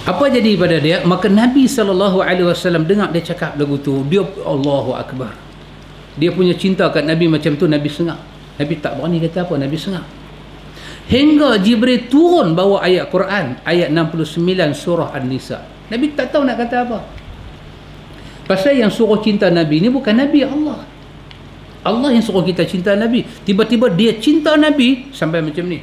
Apa jadi pada dia? Maka Nabi SAW dengar dia cakap lagu tu, dia Allahu Akbar. Dia punya cinta kat Nabi macam tu, Nabi sengak. Nabi tak berani kata apa, Nabi sengak. Hingga Jibril turun bawa ayat Quran, ayat 69 surah An-Nisa. Nabi tak tahu nak kata apa. Pasal yang suruh cinta Nabi ni bukan Nabi, Allah. Allah yang suruh kita cinta Nabi. Tiba-tiba dia cinta Nabi sampai macam ni.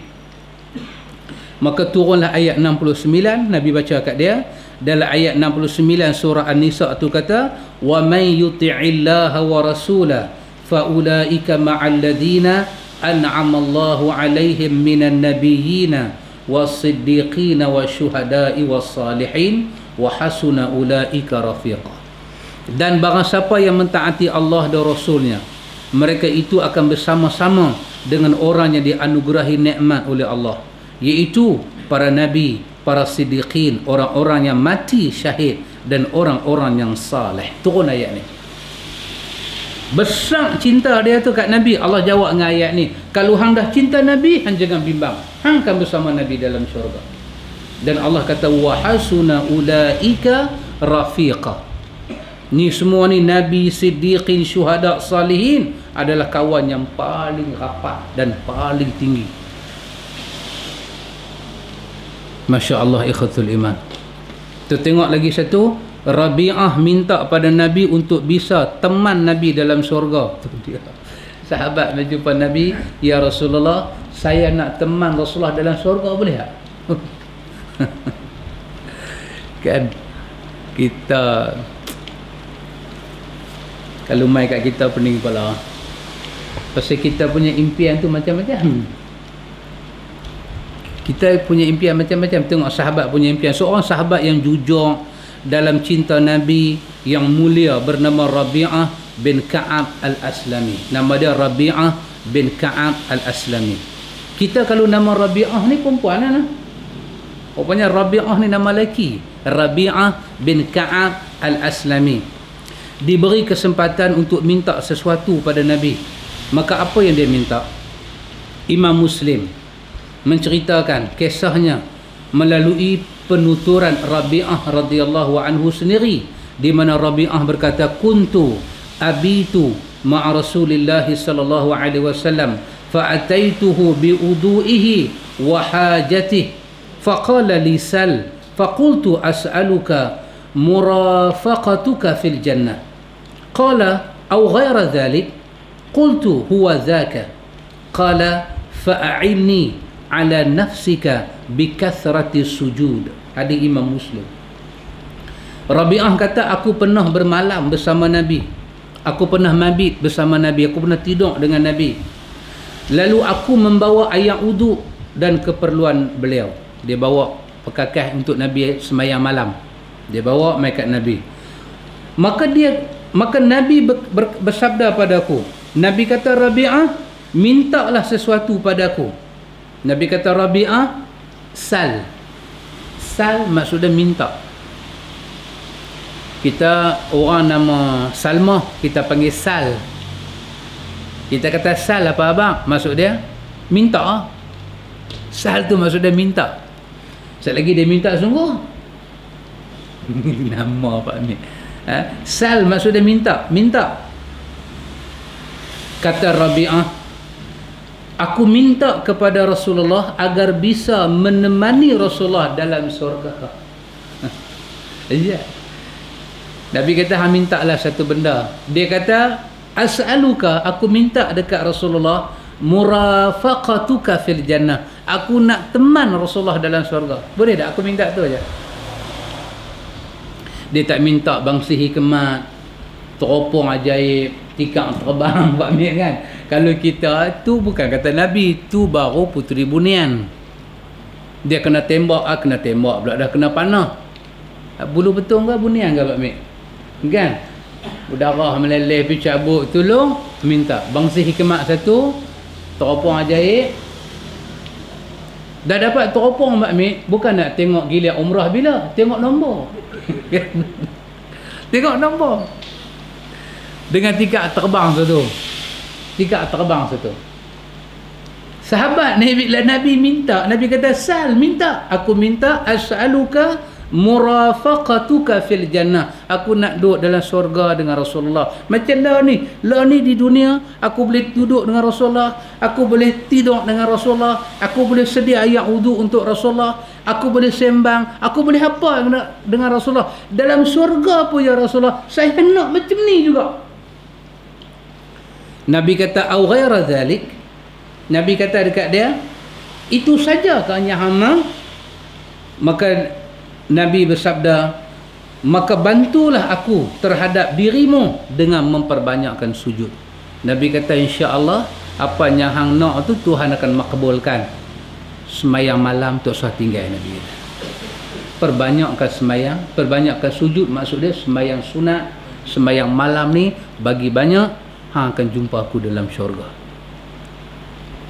Maka turunlah ayat 69, Nabi baca kat dia. Dalam ayat 69 surah An-Nisa tu kata, wa may yuti'illaha wa rasulahu fa ulaika ma'al ladzina an'ama Allahu 'alaihim minan nabiyyina was-siddiqina wasyuhada'i was-salihin wa hasuna ulaika rafiqa. Dan barang siapa yang mentaati Allah dan Rasulnya, mereka itu akan bersama-sama dengan orang yang dianugerahi nikmat oleh Allah, iaitu para nabi, para siddiqin, orang-orang yang mati syahid, dan orang-orang yang saleh. Turun ayat ni. Besar cinta dia tu kat Nabi. Allah jawab dengan ayat ni, kalau hang dah cinta Nabi, hang jangan bimbang, hang akan bersama Nabi dalam syurga. Dan Allah kata wa hasuna ulaika rafiqa. Ni semua ni nabi, siddiqin, syuhada, salihin adalah kawan yang paling rapat dan paling tinggi. Masya Allah, ikhwatul iman. Kita tengok lagi satu, Rabi'ah minta pada Nabi untuk bisa teman Nabi dalam syurga. Tu dia. sahabat berjumpa Nabi, ya Rasulullah, saya nak teman Rasulullah dalam syurga, boleh tak? Kan kita kalau mai kat kita pening kepala, pasal kita punya impian tu macam-macam. Kita punya impian macam-macam. Tengok sahabat punya impian. Seorang sahabat yang jujur dalam cinta Nabi yang mulia bernama Rabi'ah bin Ka'ab al-Aslami. Nama dia Rabi'ah bin Ka'ab al-Aslami. Kita kalau nama Rabi'ah ni perempuan kan? Rupanya Rabi'ah ni nama lelaki. Rabi'ah bin Ka'ab al-Aslami diberi kesempatan untuk minta sesuatu pada Nabi. Maka apa yang dia minta? Imam Muslim menceritakan kisahnya melalui penuturan Rabi'ah radhiyallahu anhu sendiri, di mana Rabi'ah berkata, kuntu abitu ma'a Rasulillah sallallahu alaihi wasallam fa'ataituhu biudu'ihi wa hajatihi faqala li sal faqultu as'aluka murafaqatuka fil jannah qala aw ghayra dhalik qultu huwa dhaka qala fa'inni ala nafsika bikathrati sujud. Hadis Imam Muslim. Rabi'ah kata, aku pernah bermalam bersama Nabi, aku pernah mabit bersama Nabi, aku pernah tidur dengan Nabi, lalu aku membawa air wudu dan keperluan beliau. Dia bawa pekakas untuk Nabi sembahyang malam, dia bawa mai kat Nabi. Maka Nabi bersabda padaku, Nabi kata, Rabi'ah, mintalah sesuatu padaku. Nabi kata, Rabi'ah, sal. Sal maksudnya minta. Kita orang nama Salmah, kita panggil Sal. Kita kata Sal apa abang? Maksud dia minta. Sal tu maksud dia minta. Sekali lagi dia minta sungguh. Nama Pak Amir. Sal maksud dia minta. Minta. Kata Rabi'ah, aku minta kepada Rasulullah agar bisa menemani Rasulullah dalam syurga. Ya. Nabi kata, ha, mintalah satu benda. Dia kata, as'aluka, aku minta dekat Rasulullah, murafaqatuka fil jannah. Aku nak teman Rasulullah dalam syurga. Boleh tak aku minta tu aja? Dia tak minta bangsi hikmat, teropong ajaib, tikar terbang, Pak Mir kan. Kalau kita tu bukan kata Nabi, tu baru puteri bunian. Dia kena tembak, kena tembak pula dah kena panah. Bulu betul ke bunian ke Pak Mir? Kan? Udara meleleh pergi cabut, tolong minta bangsi hikmat satu, teropong ajaib. Dah dapat teropong Pak Mir, bukan nak tengok gila umrah bila, tengok nombor. Tengok nombor. Dengan tikar terbang satu. Tikar terbang satu. Sahabat Nabi minta, Nabi kata, sal, minta. Aku minta, as'aluka murafaqatuka fil jannah. Aku nak duduk dalam syurga dengan Rasulullah. Macam lah ni di dunia aku boleh duduk dengan Rasulullah, aku boleh tidur dengan Rasulullah, aku boleh sedia air wudu untuk Rasulullah, aku boleh sembang, aku boleh apa dengan Rasulullah. Dalam syurga pun ya Rasulullah, saya nak macam ni juga. Nabi kata, au ghaira dhalik. Nabi kata dekat dia, itu saja kan yang hama? Maka Nabi bersabda, maka bantulah aku terhadap dirimu dengan memperbanyakkan sujud. Nabi kata, insya-Allah apa yang hang nak tu Tuhan akan makbulkan. Semayang malam tak usah tinggal, Nabi kata. Perbanyakkan semayang, perbanyakkan sujud, maksudnya semayang sunat, semayang malam ni bagi banyak, hang akan jumpa aku dalam syurga.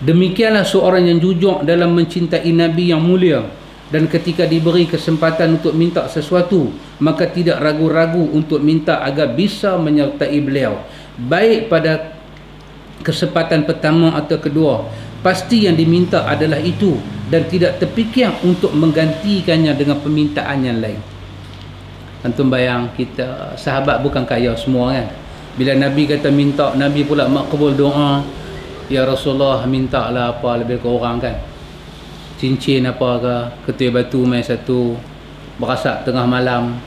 Demikianlah seorang yang jujur dalam mencintai Nabi yang mulia, dan ketika diberi kesempatan untuk minta sesuatu, maka tidak ragu-ragu untuk minta agar bisa menyertai beliau, baik pada kesempatan pertama atau kedua. Pasti yang diminta adalah itu, dan tidak terfikir untuk menggantikannya dengan permintaan yang lain. Antum bayang, kita sahabat bukan kaya semua kan. Bila Nabi kata minta, Nabi pula makbul doa, ya Rasulullah mintalah apa lebih kurang kan. Cincin apa ke, ketul batu main satu, berasak tengah malam,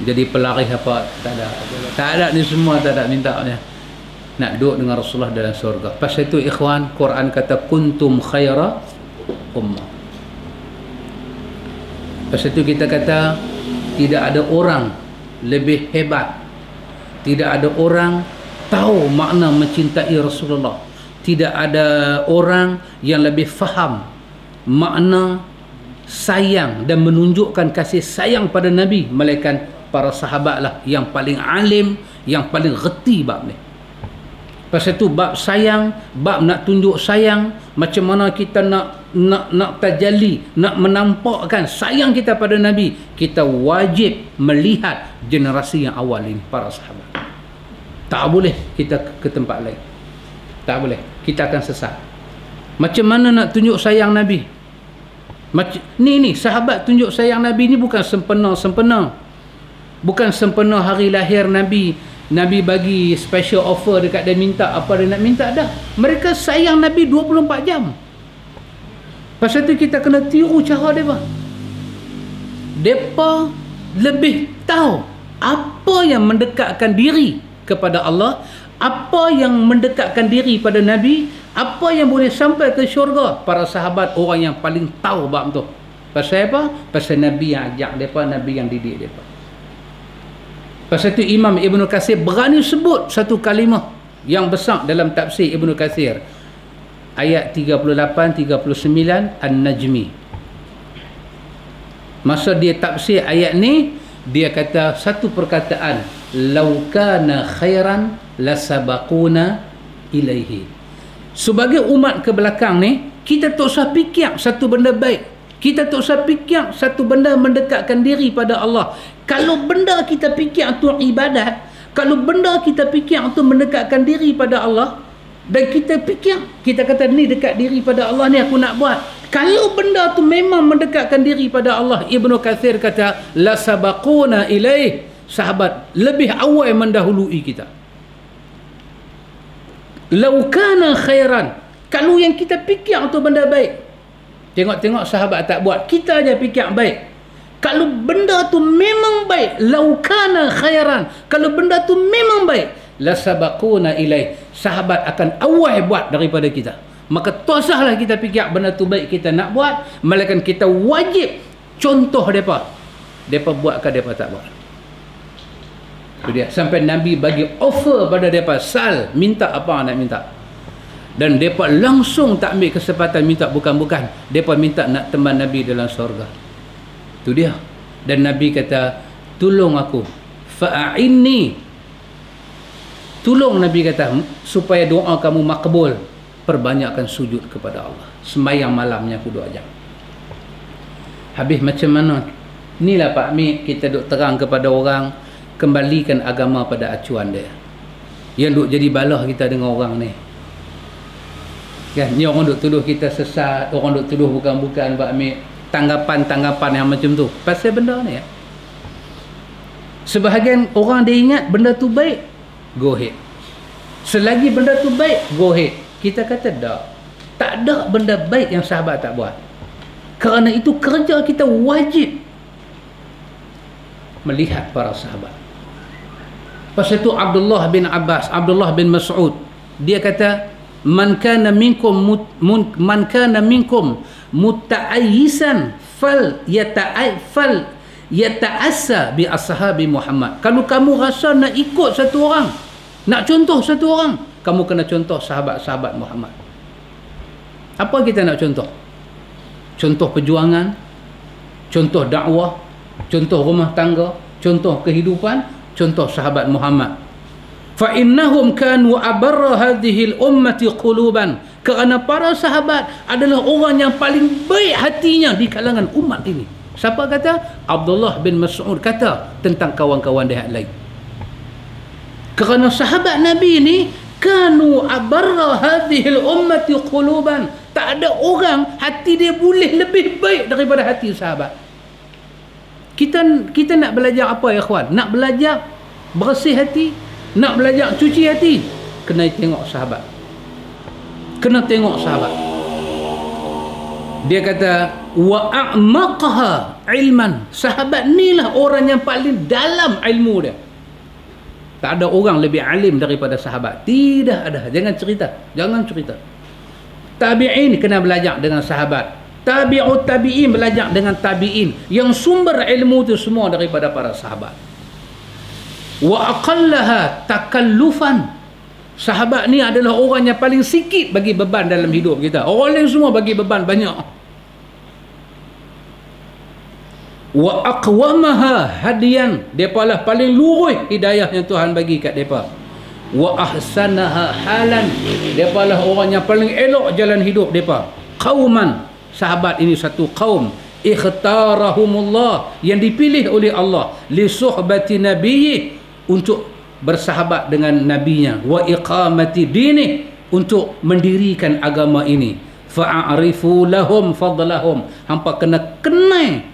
jadi pelaris apa, tak ada ni semua, tak ada minta. nak duduk dengan Rasulullah dalam surga. Pasal itu ikhwan, Quran kata kuntum khaira ummah. Pasal itu kita kata tidak ada orang lebih hebat, tidak ada orang tahu makna mencintai Rasulullah, tidak ada orang yang lebih faham makna sayang dan menunjukkan kasih sayang pada Nabi melainkan para sahabat lah yang paling alim, yang paling reti bab ni. Pasal tu bab sayang, bab nak tunjuk sayang, macam mana kita nak tajalli, nak menampakkan sayang kita pada Nabi, kita wajib melihat generasi yang awal ini, para sahabat. Tak boleh kita ke tempat lain. Tak boleh, kita akan sesat. Macam mana nak tunjuk sayang Nabi? Ni sahabat tunjuk sayang Nabi ni bukan sempena. Bukan sempena hari lahir Nabi, Nabi bagi special offer dekat dia, minta apa dia nak minta, dah. Mereka sayang Nabi 24 jam. Pasal tu kita kena tiru cara mereka. Mereka lebih tahu apa yang mendekatkan diri kepada Allah, apa yang mendekatkan diri pada Nabi, apa yang boleh sampai ke syurga. Para sahabat orang yang paling tahu bab tu. Pasal apa? Pasal Nabi yang ajak mereka, Nabi yang didik mereka. Pasal itu Imam Ibn Katsir berani sebut satu kalimah yang besar dalam tafsir Ibn Katsir, ayat 38-39 An-Najmi. Masa dia tafsir ayat ni, dia kata satu perkataan, lau kana khairan lasabaquna ilaihi. Sebagai umat ke belakang ni, kita tak usah fikir satu benda baik, kita tak usah fikir satu benda mendekatkan diri pada Allah. Kalau benda kita fikir tu ibadat, kalau benda kita fikir tu mendekatkan diri pada Allah, dan kita fikir, kita kata ni dekat diri pada Allah ni aku nak buat, kalau benda tu memang mendekatkan diri pada Allah, Ibnu Katsir kata la sabaquna ilaih, sahabat lebih awal mendahului kita. Lau kana khairan, kalau yang kita fikir tu benda baik, tengok sahabat tak buat, kita aja fikir baik. Kalau benda tu memang baik, lau kana khairan, kalau benda tu memang baik, la sabaquna ilaih, sahabat akan awal buat daripada kita. Maka tak usahlah kita fikir benda tu baik kita nak buat, melainkan kita wajib contoh depa. Depa buat ke depa tak buat. Itu dia. Sampai Nabi bagi offer pada depa, sal, minta apa nak minta. Dan depa langsung tak ambil kesempatan minta bukan-bukan. Depa minta nak teman Nabi dalam syurga. Itu dia. Dan Nabi kata, tolong aku, fa'inni, tolong, Nabi kata, supaya doa kamu makbul, perbanyakkan sujud kepada Allah. Sembahyang malamnya aku 2 jam. Habis macam mana? Inilah Pak Mi, kita duk terang kepada orang, kembalikan agama pada acuan dia. Yang duk jadi balah kita dengan orang ni. Kan, ni orang duk tuduh kita sesat, orang duk tuduh bukan-bukan Pak Mi. Tanggapan-tanggapan yang macam tu pasal benda ni ya. Sebahagian orang dia ingat benda tu baik, go ahead. Selagi benda tu baik, go ahead. Kita kata tak ada benda baik yang sahabat tak buat. Kerana itu kerja kita wajib melihat para sahabat. Pasal itu Abdullah bin Abbas, Abdullah bin Mas'ud, dia kata, man kana minkum muta'ayyisan fal yata'assa bi ashabi Muhammad. Kalau kamu rasa nak ikut satu orang, nak contoh satu orang, kamu kena contoh sahabat-sahabat Muhammad. Apa kita nak contoh? Contoh perjuangan, contoh dakwah, contoh rumah tangga, contoh kehidupan, contoh sahabat Muhammad. Fa innahum kanu abarra hadhihi al-ummati quluban. Kerana para sahabat adalah orang yang paling baik hatinya di kalangan umat ini. Siapa kata? Abdullah bin Mas'ud kata tentang kawan-kawan dia lain. Kerana sahabat Nabi ni kanu abarra hadhihi al-ummati quluban. Tak ada orang hati dia boleh lebih baik daripada hati sahabat. Kita nak belajar apa ya kawan? Nak belajar bersih hati, nak belajar cuci hati, kena tengok sahabat. Kena tengok sahabat. Dia kata wa a'maqaha ilman. Sahabat ni lah orang yang paling dalam ilmu dia. Tak ada orang lebih alim daripada sahabat. Tidak ada. Jangan cerita. Jangan cerita. Tabi'in kena belajar dengan sahabat. Tabi'ut tabi'in belajar dengan tabi'in. Yang sumber ilmu itu semua daripada para sahabat. Wa aqallaha takallufan. Sahabat ni adalah orang yang paling sikit bagi beban dalam hidup kita. Orang lain semua bagi beban banyak. Wa aqwamaha hadiyan, depa lah paling lurus hidayah yang Tuhan bagi kat depa. Wa ahsanaha halan, depa lah orang yang paling elok jalan hidup depa. Qauman, sahabat ini satu kaum, ikhtarahumullah, yang dipilih oleh Allah li suhbati nabiyyi, untuk bersahabat dengan nabinya, wa iqamati dini, untuk mendirikan agama ini. Fa'arifu lahum fadlahum, hampa kena kenal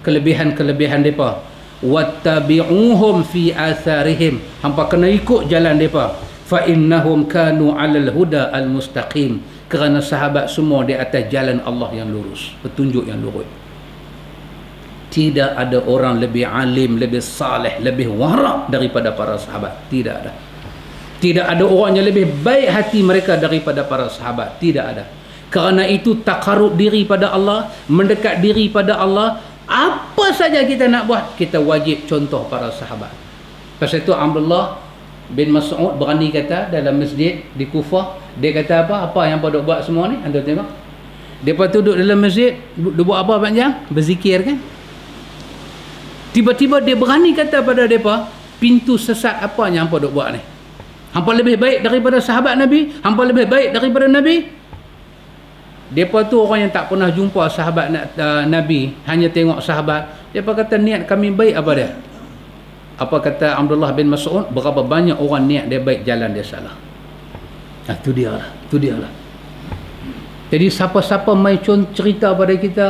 kelebihan-kelebihan mereka. Wattabi'uhum fi atharihim, hampa kena ikut jalan mereka. Fa innahum kanu 'alal huda al mustaqim, kerana sahabat semua di atas jalan Allah yang lurus, petunjuk yang lurus. Tidak ada orang lebih alim, lebih saleh, lebih wara' daripada para sahabat. Tidak ada. Tidak ada orang yang lebih baik hati mereka daripada para sahabat. Tidak ada. Kerana itu takarub diri pada Allah, mendekat diri pada Allah. Apa saja kita nak buat, kita wajib contoh para sahabat. Pasal itu Abdullah bin Mas'ud berani kata dalam masjid di Kufah, dia kata apa? Apa yang pada buat semua ni? Anda tengok. Depa duduk dalam masjid, dia buat apa panjang? Berzikir kan? Tiba-tiba dia berani kata pada depa, pintu sesat apa yang hampa duk buat ni? Hampa lebih baik daripada sahabat Nabi? Hampa lebih baik daripada Nabi? Depa tu orang yang tak pernah jumpa sahabat Nabi, hanya tengok sahabat. Depa kata niat kami baik apa dia? Apa kata Abdullah bin Mas'ud? Berapa banyak orang niat dia baik, jalan dia salah. Itu dia lah. Itu dia lah. Jadi siapa-siapa mai cerita pada kita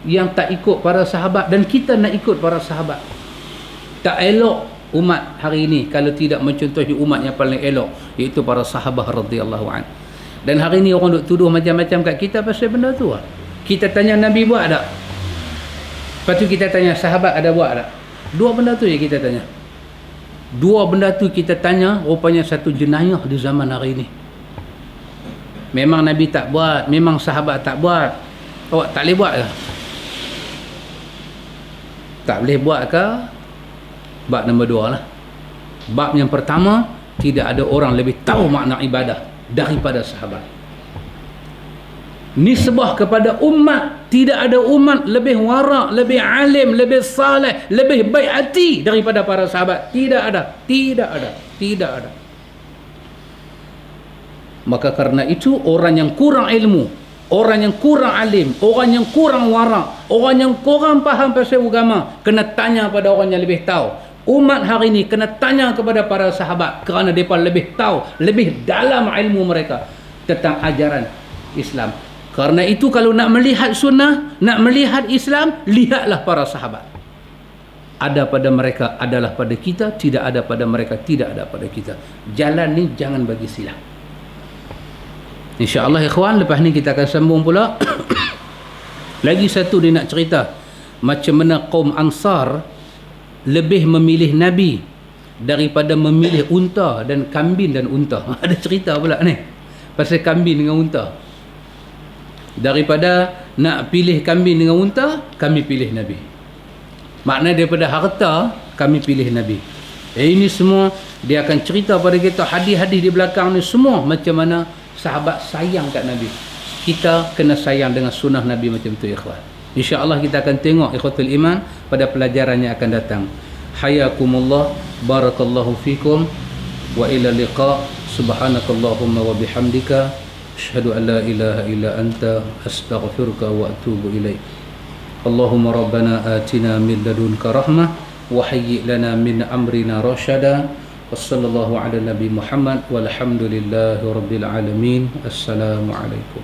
yang tak ikut para sahabat, dan kita nak ikut para sahabat. Tak elok umat hari ini kalau tidak mencontohi umat yang paling elok, iaitu para sahabat radhiyallahu anhu. Dan hari ni orang duk tuduh macam-macam kat kita pasal benda tu lah. Kita tanya Nabi buat tak? Lepas tu kita tanya sahabat ada buat tak? Dua benda tu je kita tanya. Dua benda tu kita tanya, rupanya satu jenayah di zaman hari ni. Memang Nabi tak buat, memang sahabat tak buat. Awak tak boleh buat ke? Tak boleh buat ke? Bab nombor 2 lah. Bab yang pertama, tidak ada orang lebih tahu makna ibadah daripada sahabat. Nisbah kepada umat, tidak ada umat lebih wara', lebih alim, lebih saleh, lebih baik hati daripada para sahabat. Tidak ada. Tidak ada. Tidak ada. Maka karena itu orang yang kurang ilmu, orang yang kurang alim, orang yang kurang wara', orang yang kurang faham pasal agama, kena tanya pada orang yang lebih tahu. Umat hari ini kena tanya kepada para sahabat, kerana mereka lebih tahu, lebih dalam ilmu mereka tentang ajaran Islam. Karena itu kalau nak melihat sunnah, nak melihat Islam, lihatlah para sahabat. Ada pada mereka, adalah pada kita. Tidak ada pada mereka, tidak ada pada kita. Jalan ni jangan bagi silap. InsyaAllah ikhwan, lepas ni kita akan sambung pula. Lagi satu dia nak cerita macam mana kaum Ansar lebih memilih Nabi daripada memilih unta dan kambing dan unta. Ada cerita pula ni pasal kambing dengan unta. Daripada nak pilih kambing dengan unta, kami pilih Nabi. Maknanya daripada harta, kami pilih Nabi. Ini semua dia akan cerita pada kita, hadis-hadis di belakang ni semua macam mana sahabat sayang kat Nabi. Kita kena sayang dengan sunnah Nabi macam tu ikhwan. InsyaAllah kita akan tengok ikhwatul iman pada pelajaran yang akan datang. Hayakumullah, barakallahu fikum, wa ila liqa. Subhanakallahumma wa bihamdika, asyhadu an la ilaha illa anta, astaghfiruka wa atubu ilaik. Allahumma rabbana atina min ladunka rahmah wa hayyi' lana min amrina rashada. Wassallallahu ala nabi Muhammad walhamdulillahi rabbil alamin. Assalamualaikum.